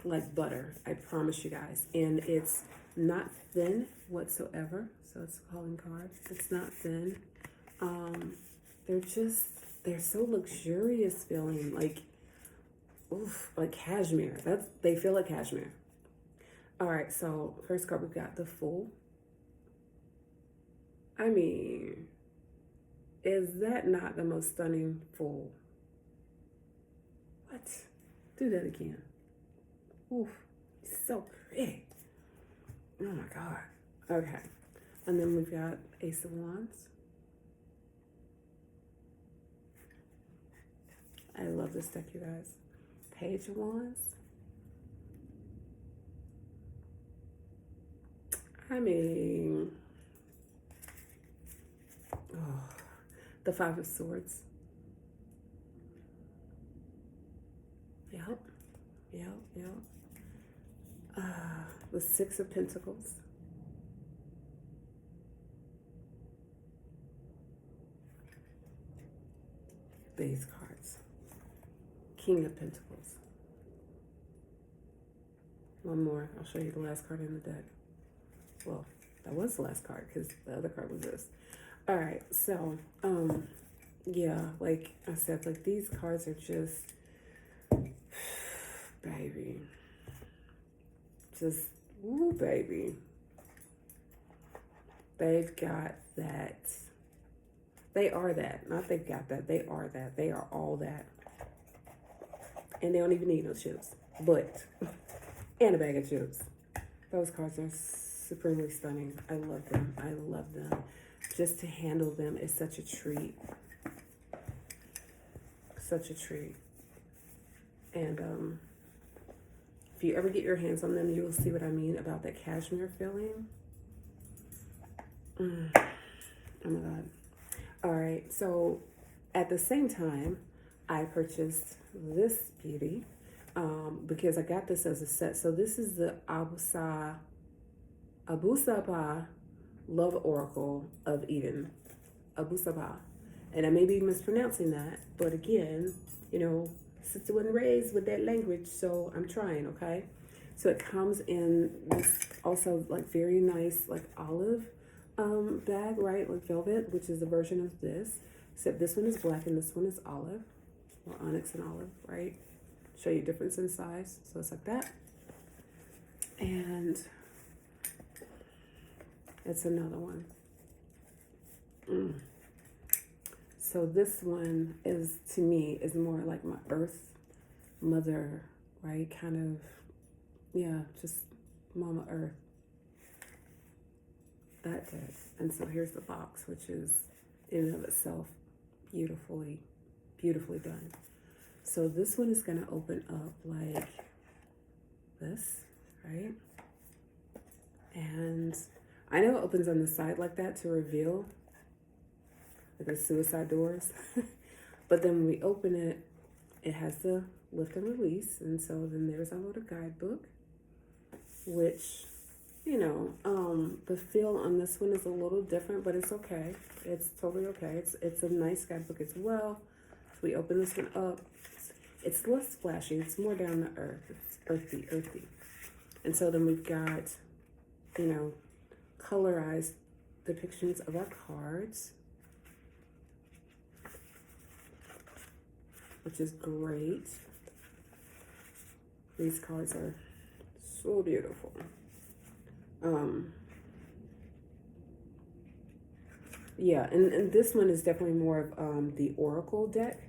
like butter, I promise you guys. And it's not thin whatsoever. So it's a calling card. It's not thin. They're so luxurious feeling. Like, oof, like cashmere. They feel like cashmere. All right, so first card we've got the Fool. I mean, is that not the most stunning Fool? What? Do that again. Oof, so pretty. Oh my God. Okay, and then we've got Ace of Wands. I love this deck, you guys. Page of Wands. I mean, oh, the Five of Swords. Yep. The Six of Pentacles. These cards. King of Pentacles. One more. I'll show you the last card in the deck. Well, that was the last card because the other card was this. All right, so yeah, like I said, like these cards are just, baby, just ooh, baby. They've got that. They are that. Not they've got that. They are that. They are all that. And they don't even need no chips, but and a bag of chips. Those cards are supremely stunning. I love them. I love them. Just to handle them is such a treat. Such a treat. And if you ever get your hands on them, you will see what I mean about that cashmere feeling. Oh my God. All right. So at the same time, I purchased this beauty because I got this as a set. So this is the Abu Sabah Love Oracle of Eden. Abu Sabah. And I may be mispronouncing that, but again, you know, sister wasn't raised with that language, so I'm trying, okay? So it comes in this also like very nice like olive bag, right? Like velvet, which is a version of this. Except this one is black and this one is olive, or onyx and olive, right? Show you difference in size. So it's like that. And it's another one. So this one is, to me, is more like my earth mother, right? Kind of, yeah, just Mama Earth. That deck. And so here's the box, which is in and of itself beautifully done. So this one is going to open up like this, right? And I know it opens on the side like that to reveal like the suicide doors. But then when we open it, it has the lift and release. And so then there's our little guidebook, which, you know, the feel on this one is a little different, but it's okay. It's totally okay. It's a nice guidebook as well. So we open this one up. It's less splashy. It's more down to earth. It's earthy. And so then we've got, you know, colorized depictions of our cards, which is great. These cards are so beautiful. Yeah, and this one is definitely more of the Oracle deck.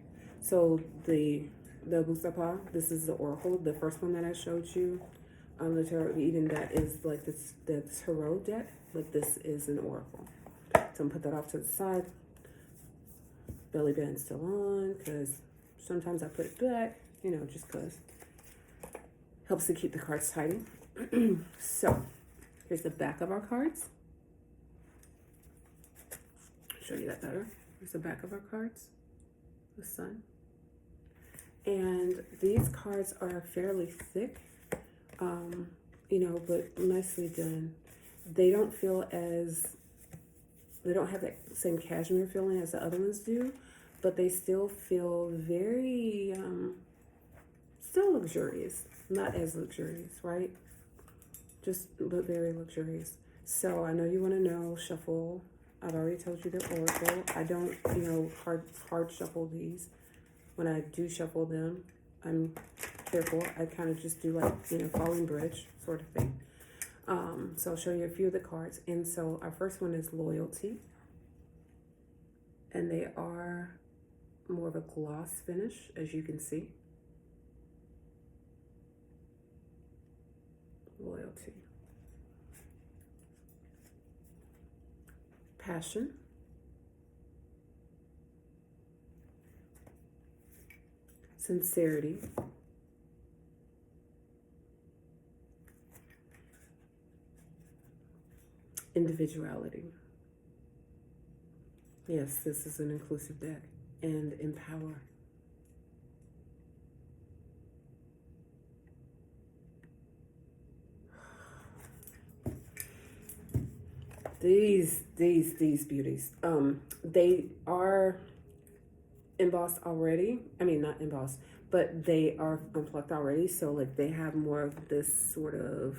So the Busapa, this is the Oracle, the first one that I showed you. The Tarot of Eden, that is like the Tarot deck, but this is an Oracle. So I'm gonna put that off to the side. Belly band's still on, because sometimes I put it back, you know, just because. Helps to keep the cards tidy. So, here's the back of our cards. Show you that better. Here's the back of our cards. The sun. And these cards are fairly thick, you know, but nicely done. They don't feel as, they don't have that same cashmere feeling as the other ones do, but they still feel very, still luxurious. Not as luxurious, right? Just, but very luxurious. So I know you want to know shuffle. I've already told you the Oracle. I don't, you know, hard shuffle these. When I do shuffle them, I'm careful. I kind of just do like, you know, falling bridge sort of thing. So I'll show you a few of the cards. And so our first one is loyalty. And they are more of a gloss finish, as you can see. Loyalty. Passion. Sincerity. Individuality. Yes, this is an inclusive deck. And empower. These beauties. They are embossed already. I mean, not embossed, but they are unplucked already. So like they have more of this sort of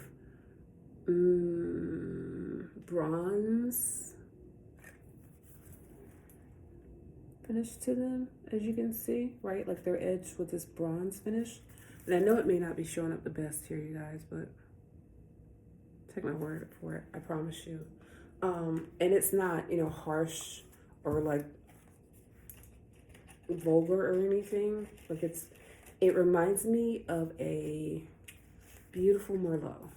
bronze finish to them, as you can see, right? Like they're edged with this bronze finish. And I know it may not be showing up the best here, you guys, but take my word for it. I promise you. And it's not, you know, harsh or like vulgar or anything. Like it reminds me of a beautiful Merlot.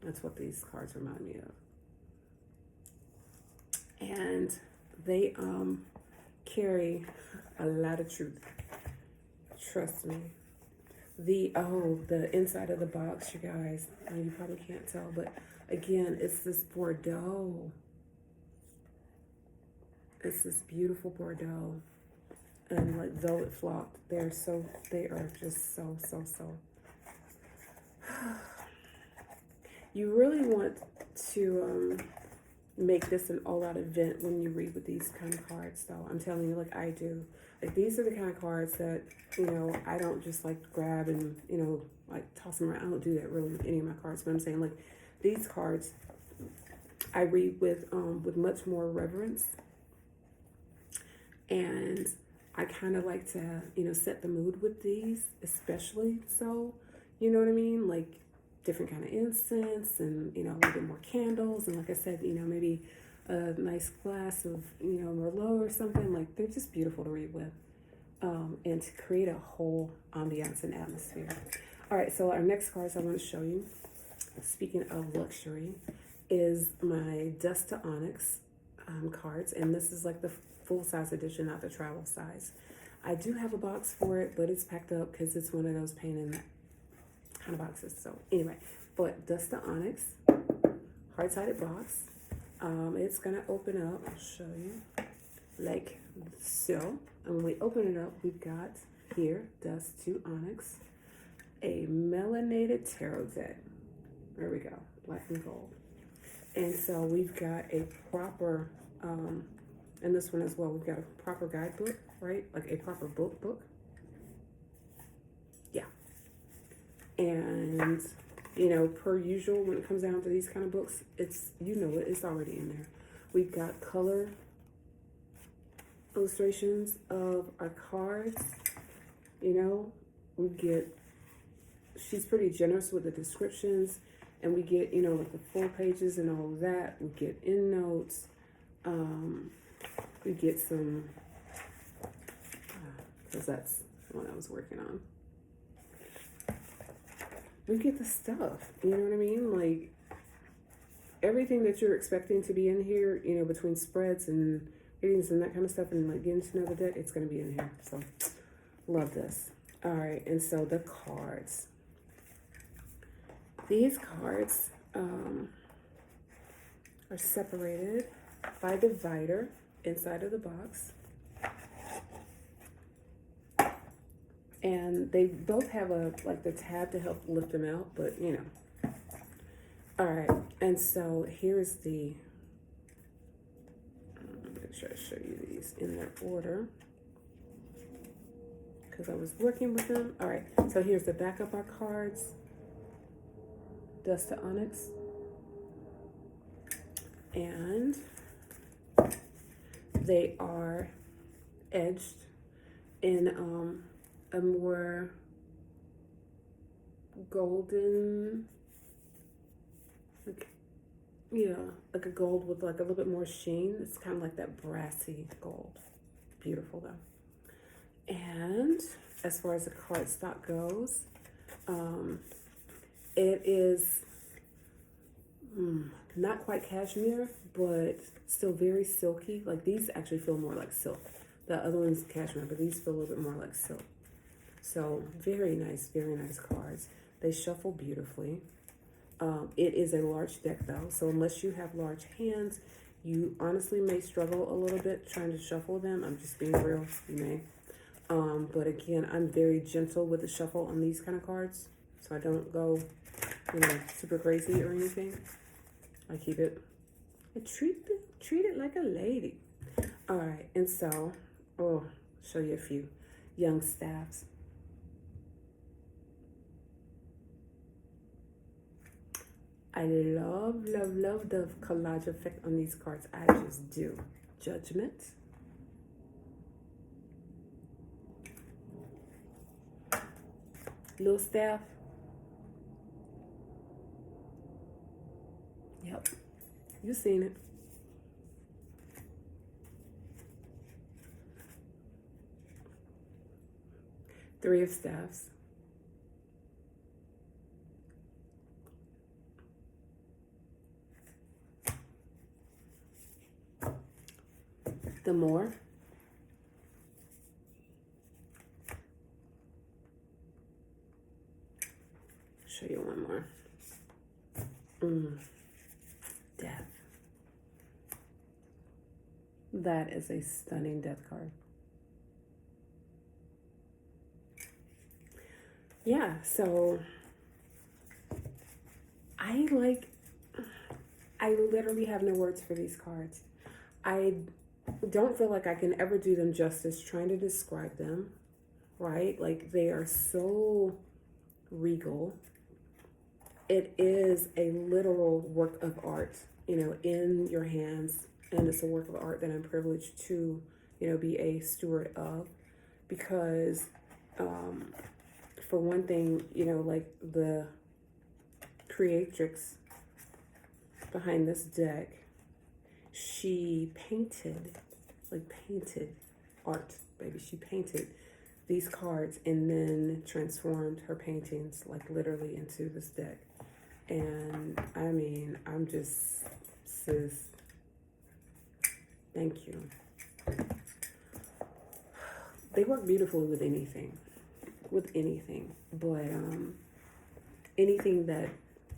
That's what these cards remind me of. And they carry a lot of truth. Trust me. The inside of the box, you guys, you probably can't tell, but again, it's this Bordeaux. It's this beautiful Bordeaux. And like velvet flocked. They are just so. You really want to make this an all-out event when you read with these kind of cards, though. I'm telling you, like I do. Like these are the kind of cards that, you know, I don't just like grab and, you know, like toss them around. I don't do that really with any of my cards. But I'm saying, like, these cards I read with much more reverence. And I kind of like to, you know, set the mood with these, especially so, you know what I mean? Like different kind of incense and, you know, a little bit more candles. And like I said, you know, maybe a nice glass of, you know, Merlot or something. Like they're just beautiful to read with. And to create a whole ambiance and atmosphere. All right, so our next cards I want to show you, speaking of luxury, is my Dust to Onyx cards. And this is like the full-size edition, not the travel size. I do have a box for it, but it's packed up because it's one of those pain in the kind of boxes. So anyway, but Dust to Onyx, hard-sided box. It's gonna open up. I'll show you like so. And when we open it up, we've got here Dust to Onyx, a melanated tarot deck. There we go, black and gold. And so we've got a proper, and this one as well, we've got a proper guidebook, right? Like a proper book. Yeah. And, you know, per usual, when it comes down to these kind of books, it's, you know it, it's already in there. We've got color illustrations of our cards. You know, we get, she's pretty generous with the descriptions, and we get, you know, like the full pages and all of that. We get end notes. We get some, because that's what I was working on. We get the stuff, you know what I mean? Like everything that you're expecting to be in here, you know, between spreads and readings and that kind of stuff, and like getting to know the deck, it's going to be in here. So love this. All right, and so the cards. These cards are separated by divider inside of the box. And they both have a, like the tab to help lift them out, but you know. All right, and so here's the, I'm gonna try to show you these in their order, because I was working with them. All right, so here's the back of our cards. Dust to Onyx. And they are edged in a more golden, like, yeah, like a gold with like a little bit more sheen. It's kind of like that brassy gold. Beautiful though. And as far as the cardstock goes, it is not quite cashmere, but still very silky. Like these actually feel more like silk. The other one's cashmere, but these feel a little bit more like silk. So very nice cards. They shuffle beautifully. It is a large deck though, so unless you have large hands, you honestly may struggle a little bit trying to shuffle them. I'm just being real, you may. But again, I'm very gentle with the shuffle on these kind of cards, so I don't go, super crazy or anything. I keep it, I treat it like a lady. All right, and so, show you a few young staffs. I love the collage effect on these cards. I just do. Judgment. Little staff. Yep. You've seen it. Three of Staffs. The More. Show you one more. Death. That is a stunning death card. Yeah, so I literally have no words for these cards. I don't feel like I can ever do them justice trying to describe them, right? Like they are so regal. It is a literal work of art, in your hands. And it's a work of art that I'm privileged to, be a steward of. Because, for one thing, like the creatrix behind this deck, she painted art, baby. She painted these cards and then transformed her paintings, like literally into this deck. And I mean, I'm just, sis, thank you. They work beautifully with anything, but anything that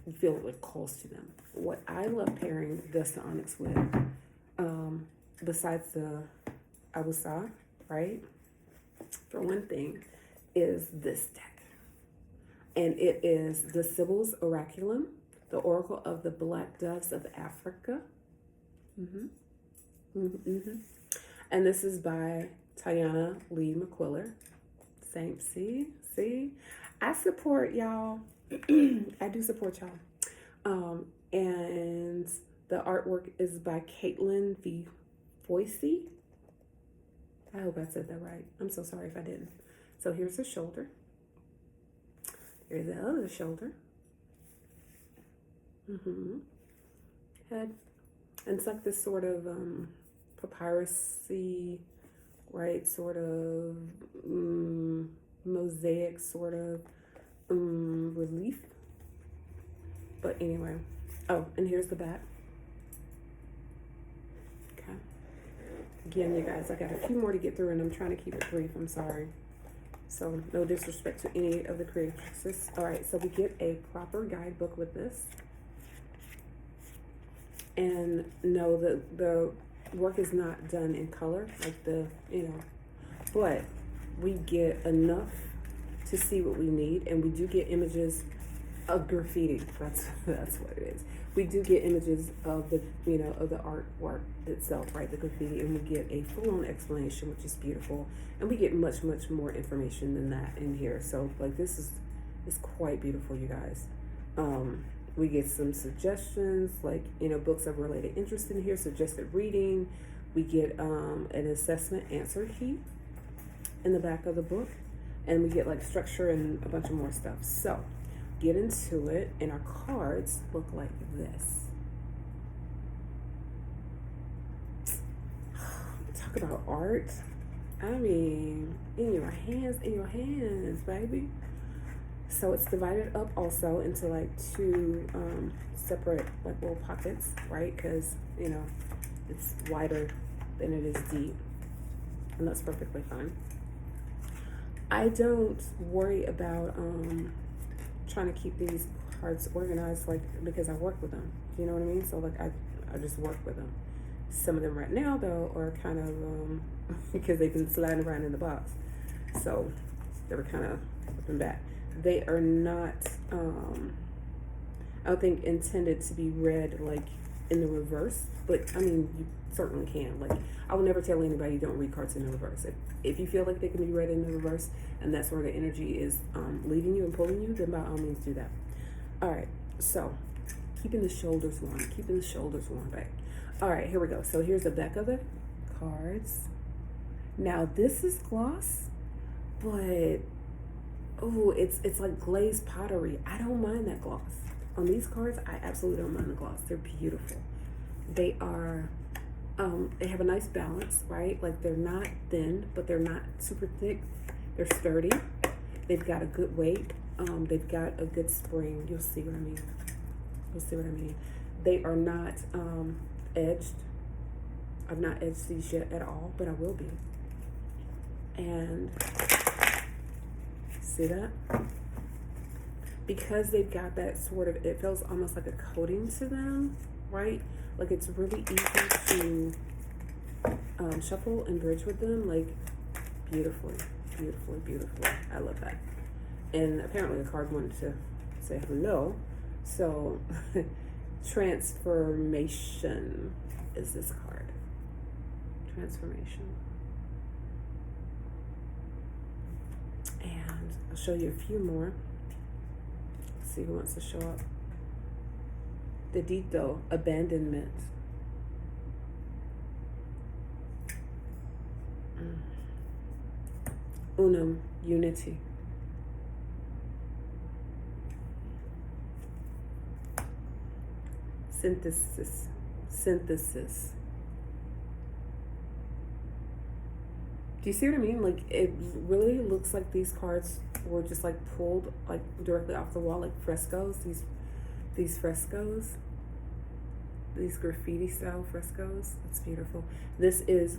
you feel like calls to them. What I love pairing Dust Onyx with, besides the Awusa, right? For one thing, is this deck. And it is the Sibyl's Oraculum, the Oracle of the Black Doves of Africa. And this is by Tiana Lee McQuiller. Same, see? I support y'all. I do support y'all. And the artwork is by Caitlin V. Foisey. I hope I said that right. I'm so sorry if I didn't. So here's the shoulder. Here's the other shoulder. Head. And it's like this sort of papyrusy, right? Sort of mosaic sort of relief. But anyway. Oh, and here's the back. Okay. Again, you guys, I got a few more to get through and I'm trying to keep it brief. I'm sorry. So no disrespect to any of the creatrixes. All right, so we get a proper guidebook with this. And no, the work is not done in color, like but we get enough to see what we need, and we do get images of graffiti. That's what it is. We do get images of the of the artwork itself, right? The graffiti, and we get a full-on explanation, which is beautiful, and we get much more information than that in here. So like this is quite beautiful, you guys. We get some suggestions, like books of related interest in here, suggested reading. We get an assessment answer key in the back of the book, and we get like structure and a bunch of more stuff. So get into it, and our cards look like this. Talk about art. I mean, in your hands, baby. So it's divided up also into like two separate like little pockets, right? Because, you know, it's wider than it is deep, and that's perfectly fine. I don't worry about trying to keep these cards organized, like, because I work with them. You know what I mean? So like I just work with them. Some of them right now though are kind of because they've been sliding around in the box, so they were kind of up and back. They are not I don't think intended to be read like in the reverse, but I mean you certainly can. Like, I will never tell anybody don't read cards in the reverse. If you feel like they can be read in the reverse and that's where the energy is leading you and pulling you, then by all means do that. All right, so keeping the shoulders warm, back. All right, here we go. So here's the back of the cards. Now this is gloss, but oh, it's like glazed pottery. I don't mind that gloss. On these cards, I absolutely don't mind the gloss. They're beautiful. They are, they have a nice balance, right? Like, they're not thin, but they're not super thick. They're sturdy. They've got a good weight. They've got a good spring. You'll see what I mean. They are not edged. I've not edged these yet at all, but I will be. And see that? Because they've got that sort of, it feels almost like a coating to them, right? Like, it's really easy to shuffle and bridge with them, like, beautifully. I love that. And apparently the card wanted to say hello. So transformation is this card. Transformation. And I'll show you a few more. Let's see who wants to show up. The Dito, abandonment. Unum, unity. Synthesis. Do you see what I mean? Like, it really looks like these cards were just like pulled like directly off the wall, like frescoes. These frescoes, these graffiti style frescoes. It's beautiful. This is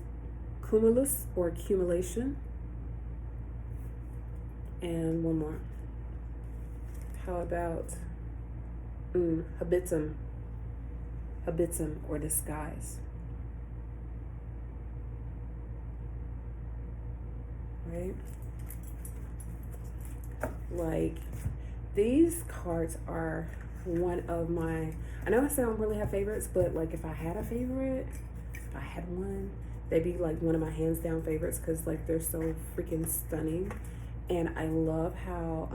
cumulus or accumulation. And one more. How about habitum or disguise. Right? Like, these cards are one of my, I know I say I don't really have favorites, but like, if I had a favorite, if I had one, they'd be like one of my hands down favorites, because like, they're so freaking stunning. And I love how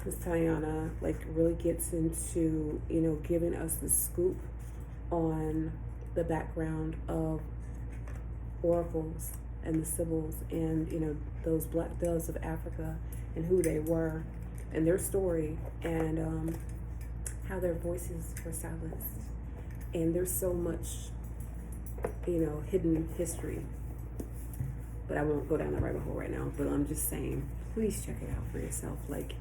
Miss Tayana like really gets into, you know, giving us the scoop on the background of oracles and the sibyls, and, you know, those black doves of Africa and who they were and their story, and how their voices were silenced. And there's so much, you know, hidden history, but I won't go down the rabbit hole right now. But I'm just saying, please check it out for yourself. Like,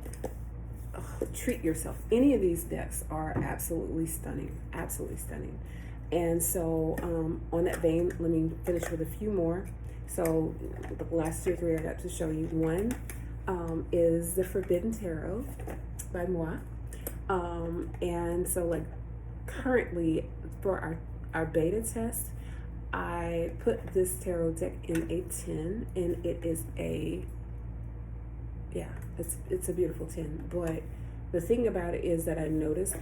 treat yourself. Any of these decks are absolutely stunning. And so on that vein, let me finish with a few more. So the last 2 or 3 I got to show you. One is the Forbidden Tarot by moi. And so like, currently for our beta test, I put this tarot deck in a 10, and it is a, yeah, it's a beautiful 10. But the thing about it is that I noticed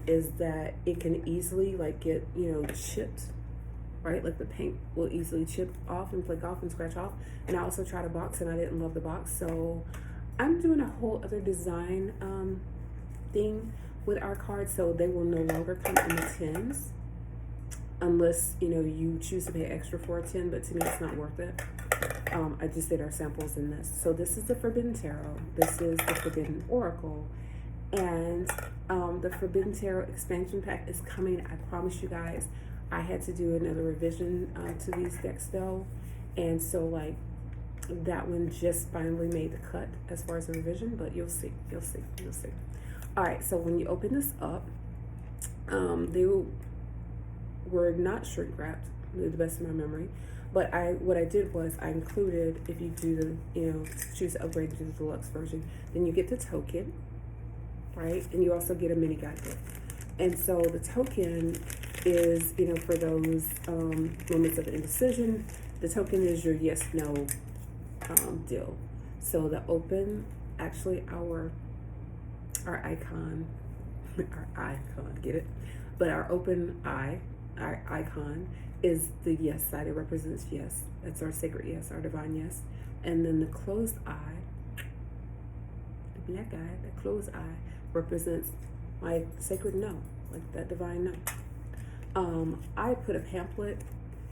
is that it can easily like get, you know, chipped, right? Like, the paint will easily chip off and flake off and scratch off. And I also tried a box and I didn't love the box, so I'm doing a whole other design thing with our cards, so they will no longer come in the 10s, unless, you know, you choose to pay extra for a 10, but to me it's not worth it. I just did our samples in this. So this is the Forbidden Tarot. This is the Forbidden Oracle. And the Forbidden Tarot expansion pack is coming. I promise you guys. I had to do another revision to these decks though. And so like that one just finally made the cut as far as the revision, but you'll see, you'll see, you'll see. All right, so when you open this up, they were not shrink wrapped, to the best of my memory. But what I did was I included, if you do the, you know, choose to upgrade to the deluxe version, then you get the token, right? And you also get a mini guide book. And so the token is, you know, for those moments of indecision, the token is your yes, no deal. So the open, actually our icon, get it? But our open eye, our icon is the yes side. It represents yes. That's our sacred yes, our divine yes. And then the closed eye, the black eye, the closed eye represents my sacred no, like that divine no. I put a pamphlet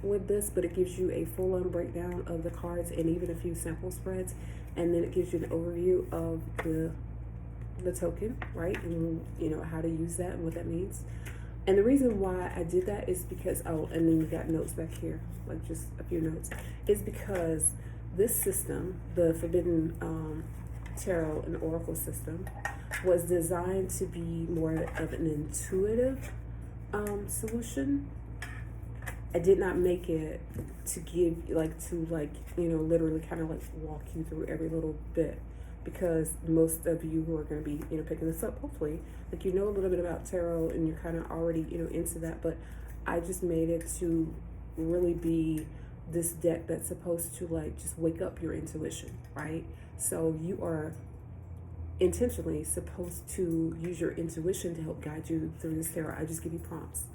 with this, but it gives you a full-on breakdown of the cards and even a few sample spreads, and then it gives you an overview of the token, right? And you know how to use that and what that means. And the reason why I did that is because, oh, and then you got notes back here, like just a few notes, is because this system, the Forbidden Tarot and Oracle system, was designed to be more of an intuitive solution. I did not make it to give, you know, literally kind of like walk you through every little bit, because most of you who are going to be, you know, picking this up, hopefully, like, you know a little bit about tarot and you're kind of already, you know, into that. But I just made it to really be this deck that's supposed to like just wake up your intuition, right? So you are intentionally supposed to use your intuition to help guide you through this tarot. I just give you prompts.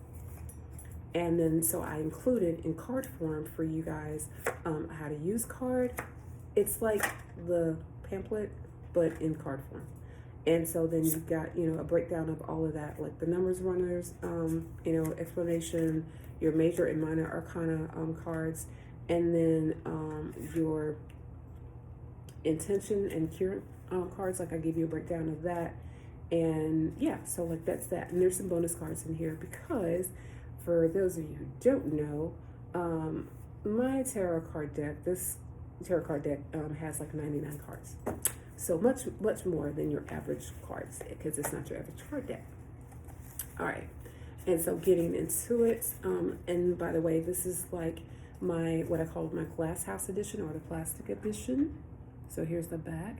And then so I included in card form for you guys how to use card. It's like the pamphlet, but in card form. And so then you've got, you know, a breakdown of all of that, like the numbers runners, you know, explanation, your major and minor arcana cards, and then your intention and cure cards. Like I give you a breakdown of that. And yeah, so like that's that. And there's some bonus cards in here because for those of you who don't know, my tarot card deck, this tarot card deck has like 99 cards. So much more than your average cards, because it's not your average card deck. All right, and so getting into it, and by the way, this is like my, what I call my glass house edition or the plastic edition. So here's the back.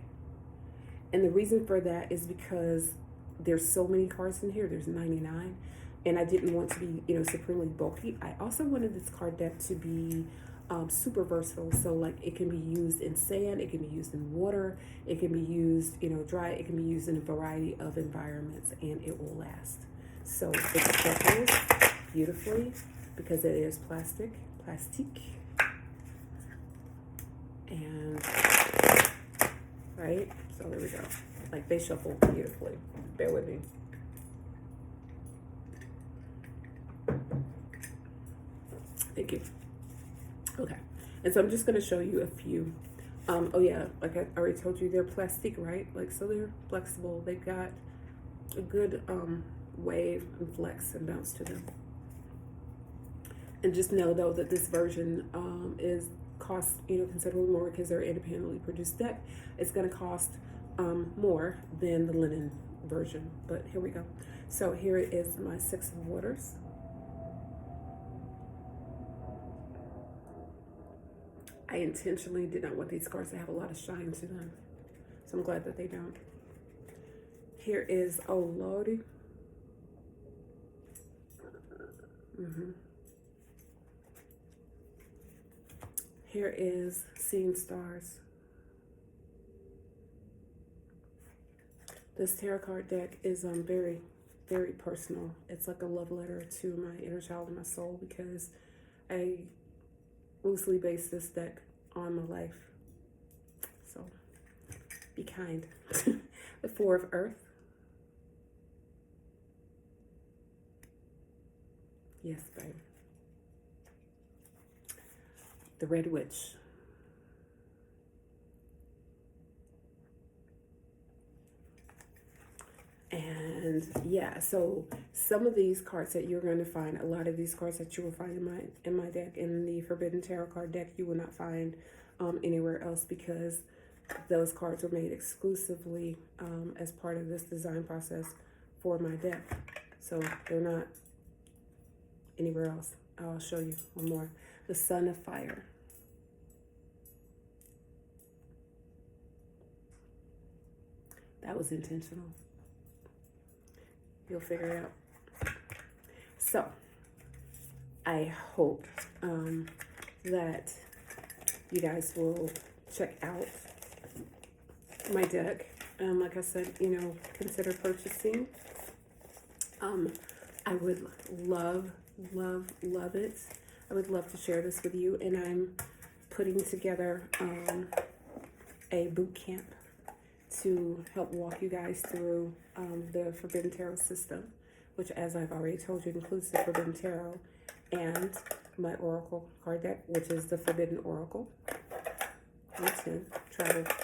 And the reason for that is because there's so many cards in here, there's 99. And I didn't want to be, you know, supremely bulky. I also wanted this card deck to be super versatile. So like it can be used in sand, it can be used in water, it can be used, you know, dry, it can be used in a variety of environments, and it will last. So it sparkles beautifully because it is plastic. And right, so there we go. Like they shuffle beautifully. Bear with me. Thank you. Okay, and so I'm just going to show you a few. Oh yeah, like I already told you, they're plastic, right? Like, so they're flexible. They've got a good wave and flex and bounce to them. And just know though that this version is cost, you know, considerably more because they're independently produced deck. It's going to cost more than the linen version. But here we go. So here is my 6 of Waters. I intentionally did not want these cards to have a lot of shine to them, so I'm glad that they don't. Here is, oh Lordy. Here is Seeing Stars. This tarot card deck is very, very personal. It's like a love letter to my inner child and my soul, because I loosely base this deck on my life. So be kind. The 4 of Earth. Yes, babe. The Red Witch. And yeah, so some of these cards that you're going to find, a lot of these cards that you will find in my deck, in the Forbidden Tarot card deck, you will not find anywhere else, because those cards were made exclusively as part of this design process for my deck. So they're not anywhere else. I'll show you one more. The Sun of Fire. That was intentional. You'll figure it out. So I hope that you guys will check out my deck. Like I said, you know, consider purchasing. I would love it. I would love to share this with you, and I'm putting together a boot camp to help walk you guys through the Forbidden Tarot system, which, as I've already told you, includes the Forbidden Tarot and my Oracle card deck, which is the Forbidden Oracle.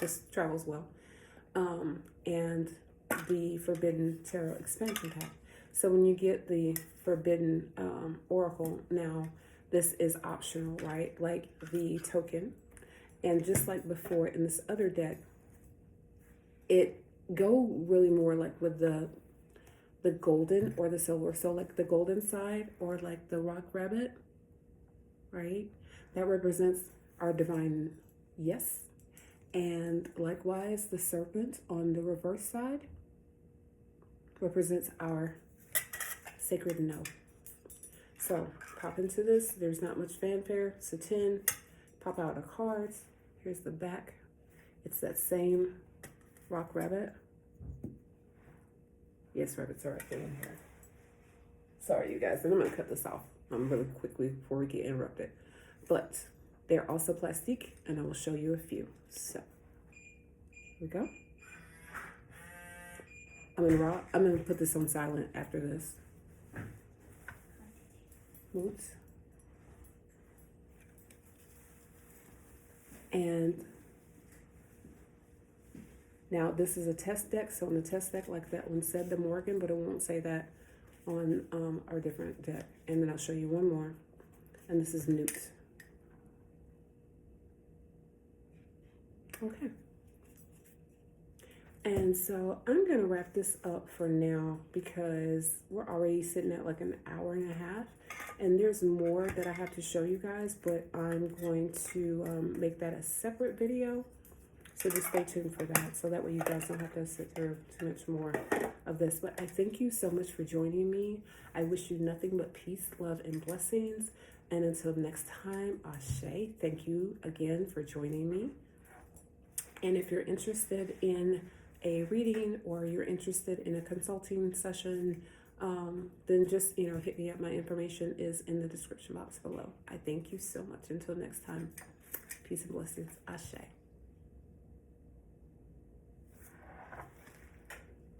Just travels well. And the Forbidden Tarot expansion pack. So when you get the Forbidden Oracle, now this is optional, right? Like the token. And just like before in this other deck, it go really more like with the golden or the silver. So like the golden side, or like the rock rabbit, right? That represents our divine yes. And likewise, the serpent on the reverse side represents our sacred no. So pop into this. There's not much fanfare. It's a 10. Pop out the cards. Here's the back. It's that same rock rabbit. Yes, rabbits are right there in here. Sorry, you guys. And I'm going to cut this off really quickly before we get interrupted. But they're also plastic, and I will show you a few. So, here we go. I'm going to put this on silent after this. Oops. And now this is a test deck. So on the test deck, like that one said, the Morgan, but it won't say that on our different deck. And then I'll show you one more. And this is Newt. Okay. And so I'm going to wrap this up for now, because we're already sitting at like an hour and a half. And there's more that I have to show you guys, but I'm going to make that a separate video. So just stay tuned for that, so that way you guys don't have to sit through too much more of this. But I thank you so much for joining me. I wish you nothing but peace, love, and blessings. And until next time, Ashe. Thank you again for joining me. And if you're interested in a reading, or you're interested in a consulting session, then just, hit me up. My information is in the description box below. I thank you so much. Until next time, peace and blessings. Ashe.